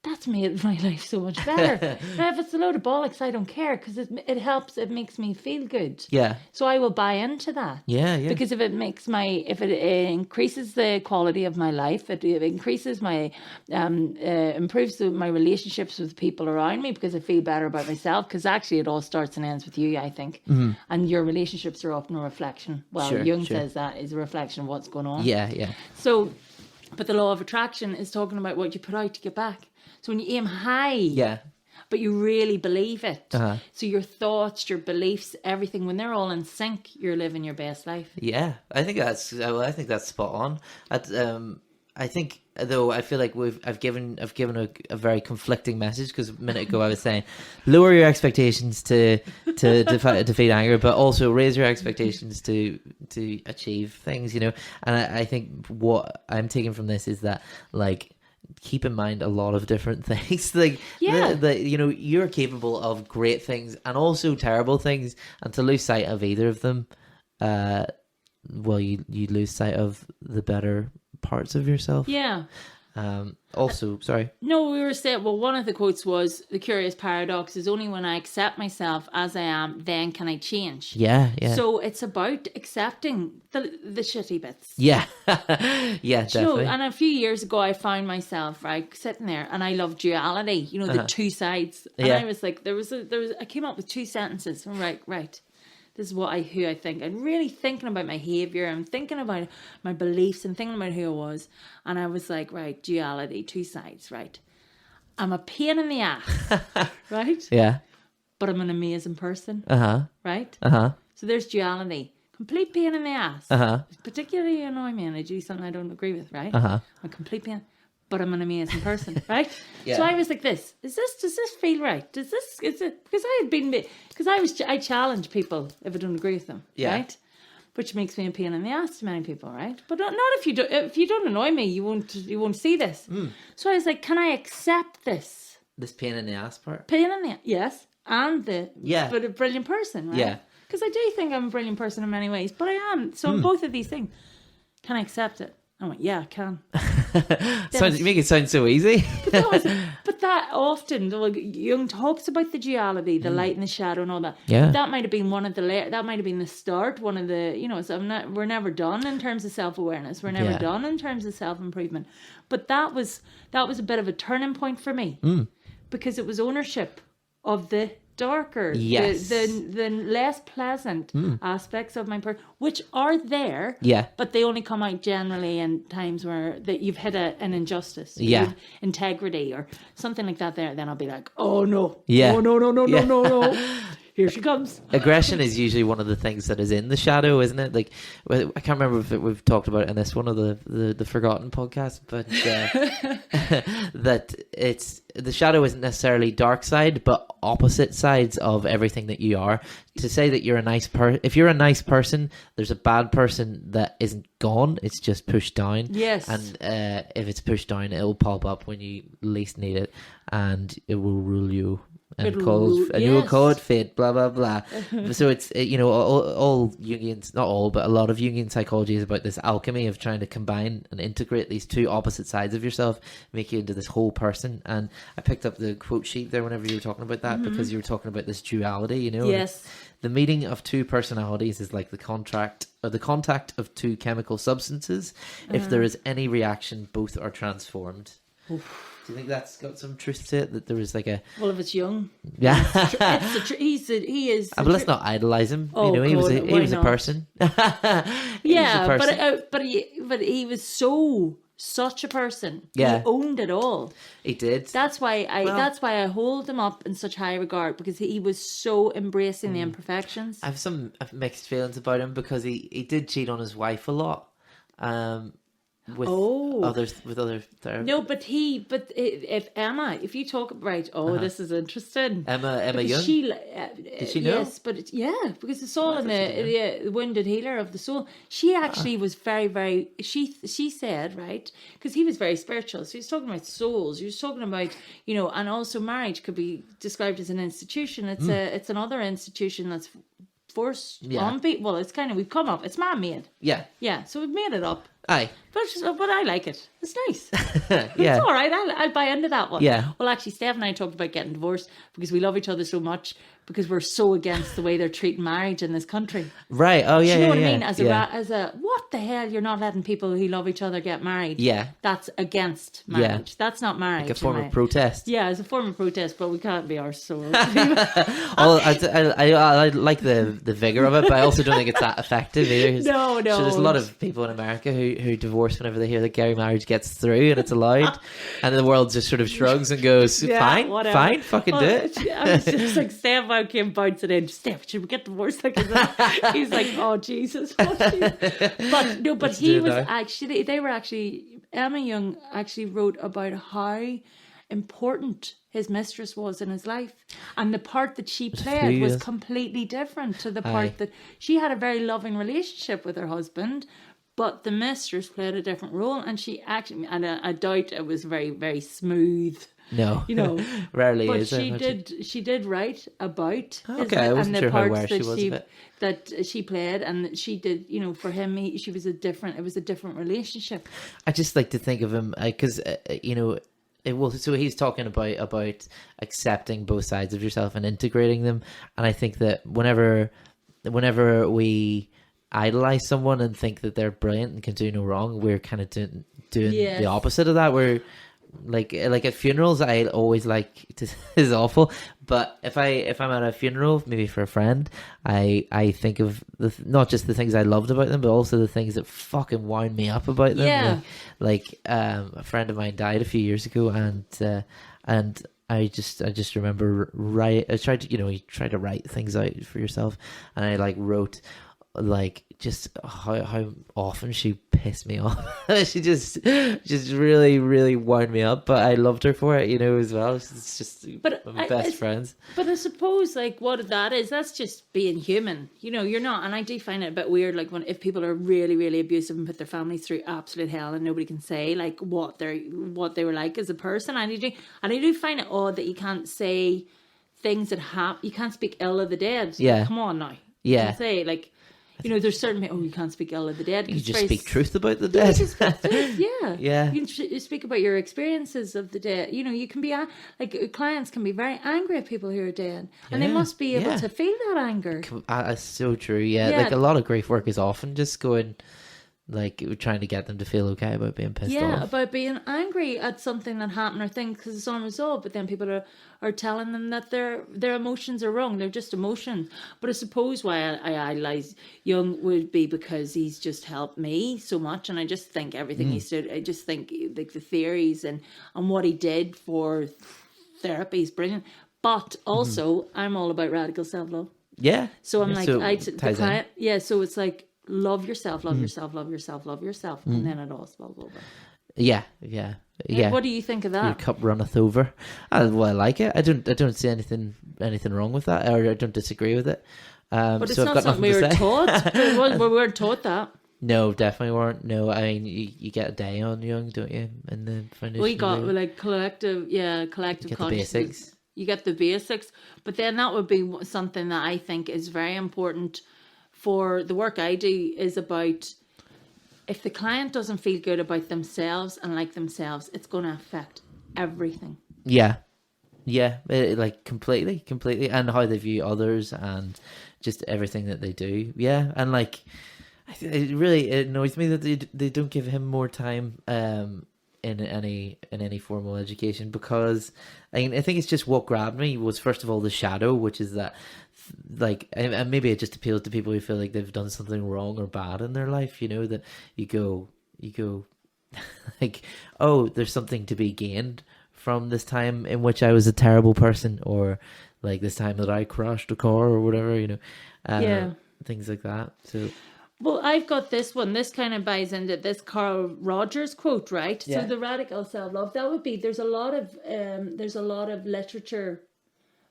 that's made my life so much better. Now, if it's a load of bollocks, I don't care because it helps. It makes me feel good. Yeah. So I will buy into that. Yeah. Because if it increases the quality of my life, it increases my, improves my relationships with people around me because I feel better about myself. Because actually, it all starts and ends with you, I think. Mm-hmm. And your relationships are often a reflection. Well, Jung says that is a reflection of what's going on. Yeah. So. But the law of attraction is talking about what you put out to get back. So when you aim high, but you really believe it. So your thoughts, your beliefs, everything, when they're all in sync, you're living your best life. Yeah, I think that's spot on. I think, though, I feel like I've given a very conflicting message because a minute ago I was saying lower your expectations to defeat anger, but also raise your expectations to achieve things, you know. And I think what I'm taking from this is that, like, keep in mind a lot of different things. Like, you know, you're capable of great things and also terrible things, and to lose sight of either of them, well, you lose sight of the better parts of yourself. Yeah. Also, sorry. No, we were saying, well, one of the quotes was, the curious paradox is only when I accept myself as I am, then can I change. Yeah. So it's about accepting the shitty bits. Yeah. Yeah, definitely. And a few years ago, I found myself, right, sitting there, and I love duality, you know, the two sides. And I was like, I came up with two sentences. I'm like, right. This is who I think. I'm really thinking about my behavior. I'm thinking about my beliefs and thinking about who I was. And I was like, right, duality, two sides, right? I'm a pain in the ass, right? Yeah. But I'm an amazing person, right? So there's duality. Complete pain in the ass. Particularly annoy me and I do something I don't agree with, right? I'm a complete pain. But I'm an amazing person, right? So I was like, does this feel right? Is it, because I challenge people if I don't agree with them, right? Which makes me a pain in the ass to many people, right? But not if you don't annoy me, you won't see this. So I was like, can I accept this? This pain in the ass part? Pain in the ass, yes. And but a brilliant person, right? Yeah. Because I do think I'm a brilliant person in many ways, but I am. So both of these things, can I accept it? I went, yeah, I can. You make it sound so easy. but that often, Jung talks about the duality, the light and the shadow and all that. Yeah. But that might have been that might have been the start, one of the, you know, so we're never done in terms of self-awareness. We're never done in terms of self-improvement. But that was a bit of a turning point for me because it was ownership of the darker, the less pleasant aspects of my person, which are there, but they only come out generally in times where that you've hit an injustice, integrity or something like that. Then I'll be like, oh no, no. Here she comes. Aggression is usually one of the things that is in the shadow, isn't it? Like, I can't remember if we've talked about it in this one of the Forgotten podcast, but that it's the shadow isn't necessarily dark side, but opposite sides of everything that you are. To say that you're a nice person, if you're a nice person, there's a bad person that isn't gone; it's just pushed down. Yes. And if it's pushed down, it'll pop up when you least need it, and it will rule you. And you will call it fate, blah blah blah. So it's you know, all Jungian, not all, but a lot of Jungian psychology is about this alchemy of trying to combine and integrate these two opposite sides of yourself, make you into this whole person. And I picked up the quote sheet there whenever you were talking about that because you were talking about this duality, you know. Yes. The meeting of two personalities is like the contact of two chemical substances. If there is any reaction, both are transformed. Oof. Do you think that's got some truth to it? That there is like a... Well, if it's Jung. Yeah. He is... But let's not idolize him. Oh, you know, he was a person. Yeah, but he was such a person. Yeah. He owned it all. He did. That's why I hold him up in such high regard, because he was so embracing the imperfections. I have some mixed feelings about him because he did cheat on his wife a lot. with other therapists. No, but if you talk right, this is interesting. Emma Young. Did she know? Yes, but because it's all in the Wounded Healer of the Soul. She actually was very, very. She said, right, because he was very spiritual. So he's talking about souls. He was talking about, and also marriage could be described as an institution. It's another institution that's forced on people. Well, it's kind of, we've come up. It's man-made. Yeah. So we've made it up. Aye. But I like it. It's nice. Yeah. It's all right. I'll buy into that one. Yeah. Well, actually, Steph and I talked about getting divorced because we love each other so much, because we're so against the way they're treating marriage in this country. Right. Oh, yeah. Do you know what I mean? As a what the hell? You're not letting people who love each other get married. Yeah. That's against marriage. That's not marriage. Like a form of protest. Yeah, as a form of protest, but we can't be arseholes. I like the vigor of it, but I also don't think it's that effective either. No. So there's a lot of people in America who divorce whenever they hear that gay marriage gets through and it's allowed, and the world just sort of shrugs and goes, fine, fucking do it. I was just like, Steph came bouncing in. Steph, should we get divorced? He's like, oh Jesus. But he was actually. Emma Young actually wrote about how important his mistress was in his life, and the part that she played was completely different to the part that she had a very loving relationship with her husband, but the mistress played a different role, and she actually, and I doubt it was very, very smooth. No, rarely but is. She did write about I wasn't sure how aware she was of it. That she played, and she did. For him, it was a different relationship. I just like to think of him because so he's talking about accepting both sides of yourself and integrating them, and I think that whenever we idolize someone and think that they're brilliant and can do no wrong, we're kind of doing the opposite of that. We're like at funerals, I always like to, is awful, but if I'm at a funeral, maybe for a friend, I think of not just the things I loved about them, but also the things that fucking wound me up about them. Yeah. Like a friend of mine died a few years ago, and I just remember you try to write things out for yourself, and I wrote just how often she pissed me off. She just really, really wound me up, but I loved her for it, as well. It's just my best friends. But I suppose what that is, that's just being human. You're not, and I do find it a bit weird, if people are really, really abusive and put their families through absolute hell, and nobody can say what they were like as a person. And I do find it odd that you can't say things that happen. You can't speak ill of the dead. Yeah. Come on now. Yeah. You can say there's certain you can't speak ill of the dead. You just speak truth about the dead. Yeah. You can speak about your experiences of the dead. You can be clients can be very angry at people who are dead, and they must be able to feel that anger. That's so true. Yeah, a lot of grief work is often just going. Trying to get them to feel okay about being pissed off. Yeah, about being angry at something that happened or things because it's unresolved. But then people are telling them that their emotions are wrong. They're just emotions. But I suppose why I idolize Jung would be because he's just helped me so much. And I just think everything he said, I just think the theories and what he did for therapy is brilliant. But also, I'm all about radical self-love. Yeah. So I'm the client. Yeah, so it's love yourself, love yourself, and then it all spills over. Yeah. What do you think of that? Your cup runneth over. I like it. I don't see anything wrong with that, or I don't disagree with it. But it's not something we were taught. We weren't taught that. No, definitely weren't. No, I mean you get a day on Jung, don't you? In the foundation. We got collective consciousness. You get the basics, but then that would be something that I think is very important. For the work I do is about if the client doesn't feel good about themselves and like themselves, it's going to affect everything. Yeah, completely, and how they view others and just everything that they do. Yeah, and it really annoys me that they don't give him more time in any formal education, because I think it's just what grabbed me was first of all the shadow, which is that. And maybe it just appeals to people who feel like they've done something wrong or bad in their life, that you go oh, there's something to be gained from this time in which I was a terrible person, or this time that I crashed a car or whatever, things like that. So Well, I've got this one. This kind of buys into this Carl Rogers quote, right? Yeah. So the radical self-love, that would be, there's a lot of literature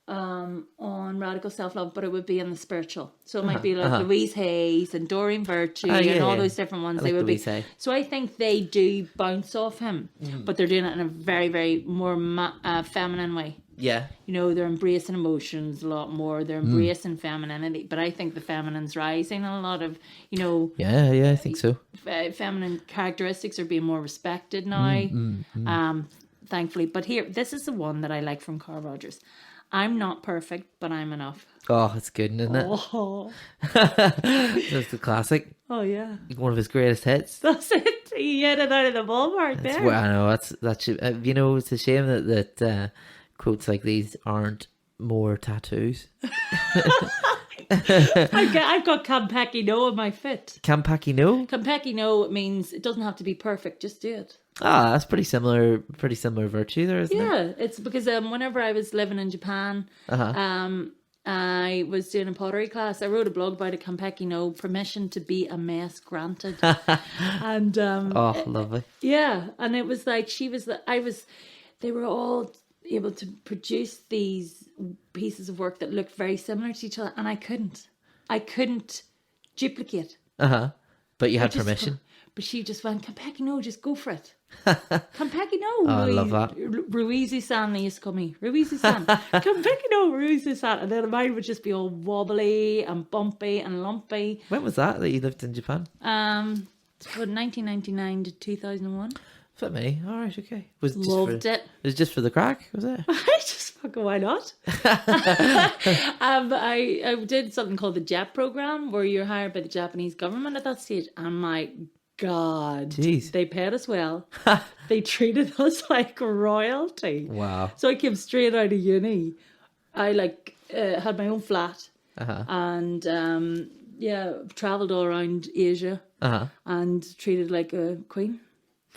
on radical self-love, but it would be in the spiritual. So it might be like Louise Hayes and Doreen Virtue and all those different ones. They would Louise be. Hay. So I think they do bounce off him, but they're doing it in a very, very more feminine way. Yeah. You know, they're embracing emotions a lot more. They're embracing femininity. But I think the feminine's rising, and a lot of, you know... Yeah, I think so. Feminine characteristics are being more respected now, thankfully. But here, this is the one that I like from Carl Rogers. I'm not perfect, but I'm enough. Oh, it's good, isn't it? Oh. That's the classic. Oh, yeah. One of his greatest hits. That's it. He hit it out of the ballpark there. Well, I know. That's you know, it's a shame that quotes like these aren't more tattoos. I've got Campaki No in my fit. Campaki No? Campaki No means it doesn't have to be perfect, just do it. Ah, that's pretty similar virtue there, isn't it? Yeah, it's because whenever I was living in Japan, I was doing a pottery class. I wrote a blog about it, Campaki No, permission to be a mess granted. And oh, lovely. Yeah, and it was like they were all able to produce these pieces of work that looked very similar to each other, and I couldn't duplicate. But you had permission. But she just went, Campaki No, just go for it. Campaki No. Oh, I love that. Ruizu-san, they used to call me. Ruizu-san. Campaki No, Ruizu-san. And then mine would just be all wobbly and bumpy and lumpy. When was that you lived in Japan? It's about 1999 to 2001. For me, all right, okay. Loved it. It was just for the crack, was it? I just fucking, why not? I did something called the JET program, where you're hired by the Japanese government at that stage, and my God, jeez, they paid us well. They treated us like royalty. Wow. So I came straight out of uni. I had my own flat, and travelled all around Asia, and treated like a queen.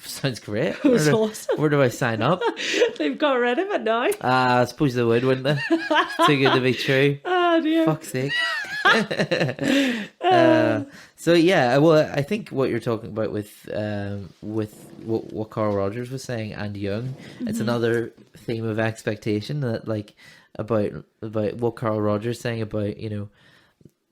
Sounds great. It was awesome. Where do I sign up? They've got rid of it now. I suppose they would, wouldn't they? Too good to be true. Oh dear. Fuck's sake. So yeah, well, I think what you're talking about with what Carl Rogers was saying and Jung, it's another theme of expectation that about what Carl Rogers saying about, you know,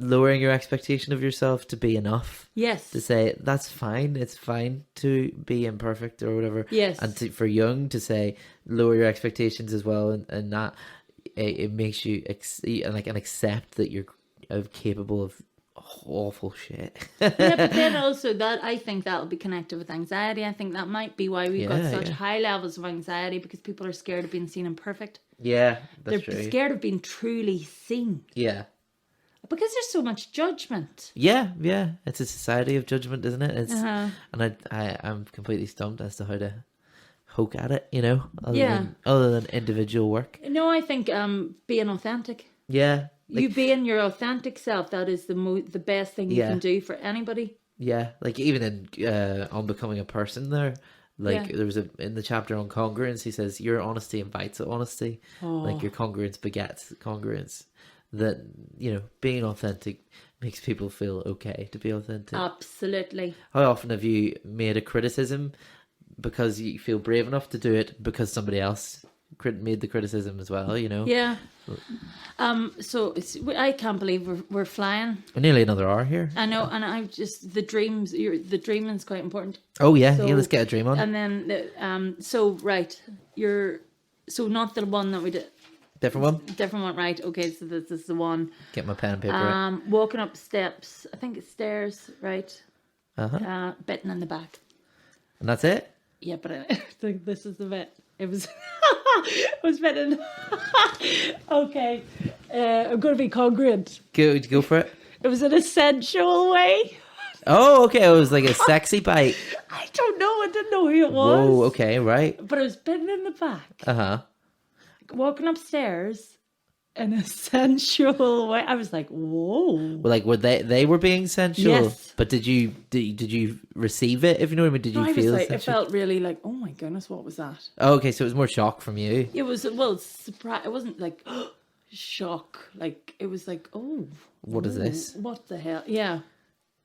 lowering your expectation of yourself to be enough. Yes. To say that's fine. It's fine to be imperfect or whatever. Yes. And for Jung to say lower your expectations as well, and that it makes you accept that you're capable of awful shit. Yeah, but then also that I think that'll be connected with anxiety. I think that might be why we've got such high levels of anxiety, because people are scared of being seen imperfect. Yeah, that's They're true. scared of being truly seen. Yeah. Because there's so much judgment. Yeah. It's a society of judgment, isn't it? It's and I'm completely stumped as to how to poke at it, you know, other than individual work. No, I think being authentic. Yeah. You being your authentic self, that is the best thing you can do for anybody. Yeah, like even in on becoming a person there, there was in the chapter on congruence, he says your honesty invites honesty. Like your congruence begets congruence. That, you know, being authentic makes people feel okay to be authentic. Absolutely. How often have you made a criticism because you feel brave enough to do it because somebody else made the criticism as well, you know? Yeah. So I can't believe we're flying. We're nearly another hour here. I know, and I'm just the dreaming's quite important. Oh yeah, let's get a dream on. And then you're not the one that we did. Different one, right? Okay, so this is the one. Get my pen and paper. Right. Walking up steps. I think it's stairs, right? Bitten in the back. And that's it. Yeah, but I think this is the bit. It was. It was bitten. Okay, I'm going to be congruent. Go for it. It was in a sensual way. Oh, okay. It was like a sexy bite. I don't know. I didn't know who it was. Whoa. Okay. Right. But it was bitten in the back. Walking upstairs in a sensual way. I was like, whoa. Well, like, were they were being sensual? Yes. But did you receive it? If you know what I mean, did you feel it felt really like, oh my goodness, what was that? Oh, okay, so it was more shock from you. It was surprise. It wasn't like shock. Like it was like, oh, what is this? What the hell? Yeah.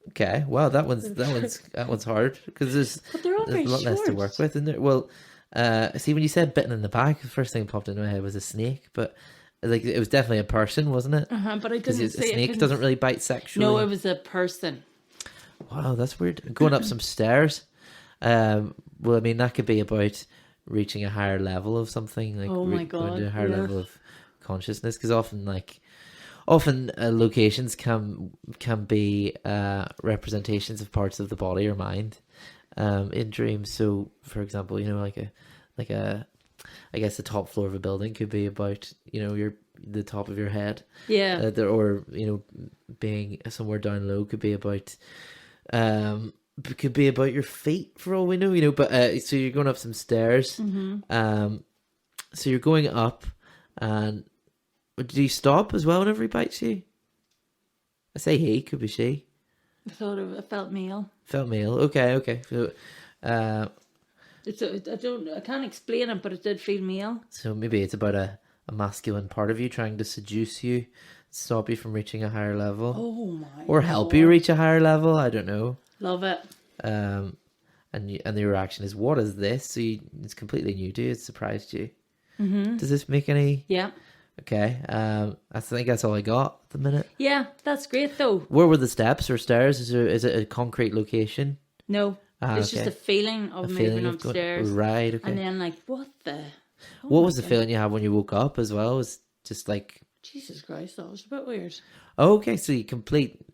Okay, well that one's hard because there's a lot less to work with, isn't there? Well, see, when you said bitten in the back, the first thing that popped into my head was a snake, but like it was definitely a person, wasn't it? But I didn't say a snake doesn't really bite sexually. No, it was a person. Wow, that's weird. Going up some stairs. Well, I mean that could be about reaching a higher level of something, like going to a higher level of consciousness, because often locations can be representations of parts of the body or mind in dreams. So, for example, like a I guess the top floor of a building could be about the top of your head. Yeah. Or being somewhere down low could be about your feet for all we know. But so you're going up some stairs. Mm-hmm. So you're going up, and do you stop as well whenever he bites you? I say he, could be she. I thought it felt male. Felt male. Okay. So, I can't explain it, but it did feel male. So maybe it's about a masculine part of you trying to seduce you, stop you from reaching a higher level. Oh my! Or help you reach a higher level. I don't know. Love it. And the reaction is, what is this? So it's completely new to you. It surprised you. Mm-hmm. Does this make any? Yeah. Okay. I think that's all I got at the minute. Yeah, that's great though. Where were the steps or stairs? Is it a concrete location? No. It's just a feeling of moving upstairs. Right, okay. And then like, what the? What was the feeling you had when you woke up as well? It was just like... Jesus Christ, that was a bit weird. Oh, okay, so you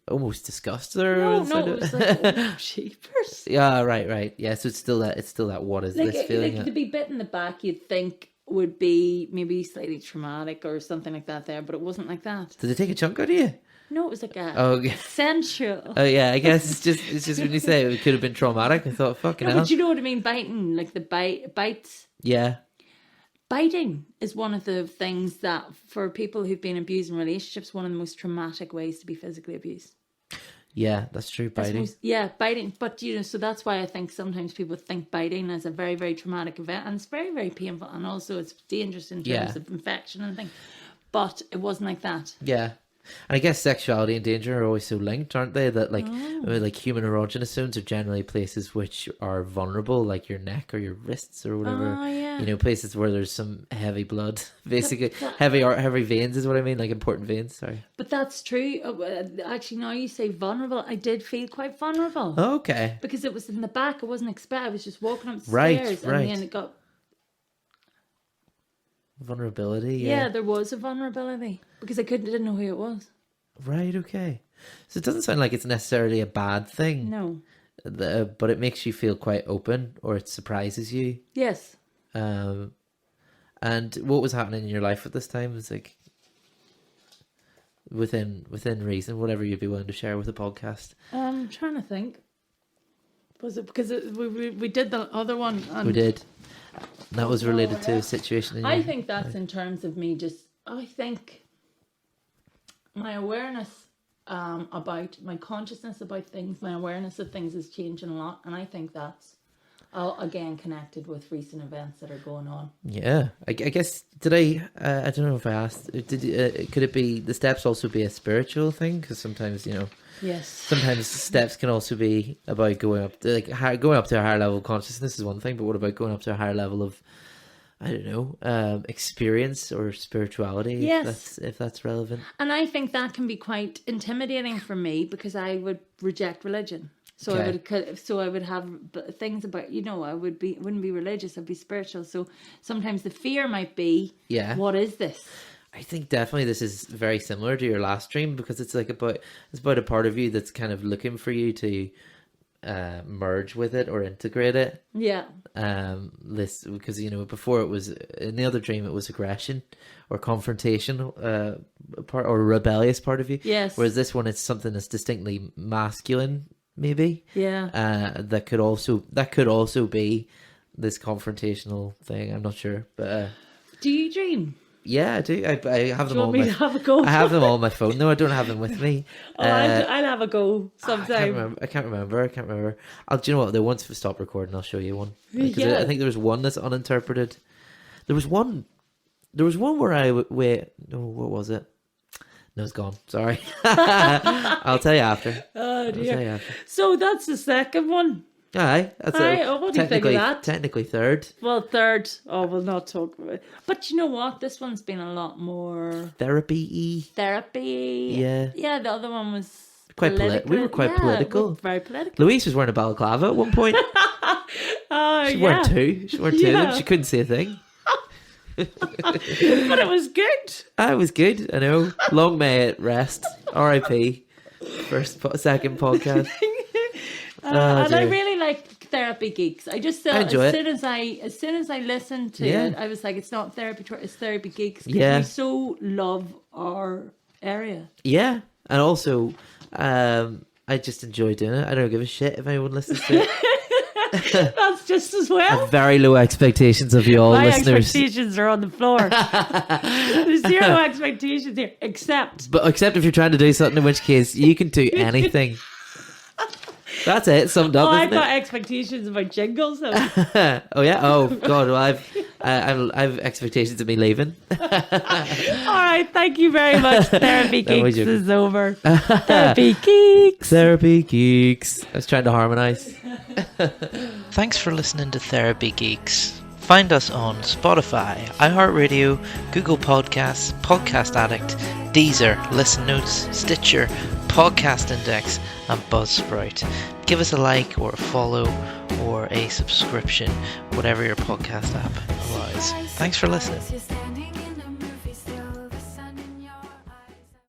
almost disgust there? No, it was like, oh, jeepers. Yeah, right. Yeah, so it's still that what is this feeling? Like to be bit in the back, you'd think would be maybe slightly traumatic or something like that there, but it wasn't like that. Did they take a chunk out of you? No, it was like a sensual. Oh yeah, I guess it's just when you say it could have been traumatic, I thought, fucking hell. But you know what I mean, biting, like the bites. Yeah. Biting is one of the things that, for people who've been abused in relationships, one of the most traumatic ways to be physically abused. Yeah, that's true, biting. Biting. But, so that's why I think sometimes people think biting as a very, very traumatic event. And it's very, very painful. And also it's dangerous in terms of infection and things. But it wasn't like that. Yeah. And I guess sexuality and danger are always so linked, aren't they? That like human erogenous zones are generally places which are vulnerable, like your neck or your wrists or whatever. Oh, yeah. Places where there's some heavy blood, basically. Heavy veins is what I mean, like important veins, sorry. But that's true. Actually, now you say vulnerable, I did feel quite vulnerable. Oh, okay. Because it was in the back, I wasn't expecting, I was just walking up the stairs and then it got... Vulnerability, yeah, there was a vulnerability because I didn't know who it was. Right, okay. So it doesn't sound like it's necessarily a bad thing. No. But it makes you feel quite open, or it surprises you. Yes. And what was happening in your life at this time? It was like within reason, whatever you'd be willing to share with the podcast. I'm trying to think. Was it because we did the other one? We did. That was related to a situation. I think that's in terms of me I think my awareness about my consciousnness about things, my awareness of things is changing a lot. And I think that's, again, connected with recent events that are going on. Yeah. I guess, I don't know if I asked, could it be, the steps also be a spiritual thing? Because sometimes, yes. Sometimes steps can also be about going up to a higher level of consciousness is one thing, but what about going up to a higher level of, I don't know, experience or spirituality? Yes. If that's relevant. And I think that can be quite intimidating for me because I would reject religion. So I would have things about, I wouldn't be religious, I'd be spiritual. So sometimes the fear might be, what is this? I think definitely this is very similar to your last dream because it's about a part of you that's kind of looking for you to merge with it or integrate it. Yeah. Because before it was in the other dream it was aggression or confrontation part or a rebellious part of you. Yes. Whereas this one it's something that's distinctly masculine, maybe. Yeah. That could also be this confrontational thing. I'm not sure, but. Do you dream? Yeah, I do. I have them all. Do you want me to have a go? I have them all on my phone. No, I don't have them with me. I'll have a go sometime. I can't remember. Do you know what? Once we stop recording, I'll show you one. Yeah. I think there was one that's uninterpreted. There was one where what was it? No, it's gone. Sorry. I'll tell you after. Oh dear. I'll tell you after. So that's the second one. Aye, that's What do you think of that? Technically third. Well, third. Oh, we'll not talk about it. But you know what? This one's been a lot more Therapy. Yeah. Yeah, the other one was quite political. We were quite political. Very political. Louise was wearing a balaclava at one point. She wore two. She wore two of them. She couldn't see a thing. But it was good. It was good. I know. Long may it rest. R.I.P. Second podcast. And I really like Therapy Geeks. I just thought as soon as I listened to it, I was like, it's not therapy, it's Therapy Geeks. Yeah. We so love our area. Yeah. And also, I just enjoy doing it. I don't give a shit if anyone listens to it. That's just as well. I have very low expectations of you all, My listeners. expectations are on the floor. There's zero expectations here, except if you're trying to do something, in which case you can do anything. That's it. Summed up. I've got expectations about jingles. Though. Oh yeah. Oh god. Well, I've expectations of me leaving. All right. Thank you very much. Therapy Geeks is over. Therapy Geeks. Therapy Geeks. I was trying to harmonise. Thanks for listening to Therapy Geeks. Find us on Spotify, iHeartRadio, Google Podcasts, Podcast Addict, Deezer, Listen Notes, Stitcher, Podcast Index, and Buzzsprout. Give us a like or a follow or a subscription, whatever your podcast app allows. Thanks for listening.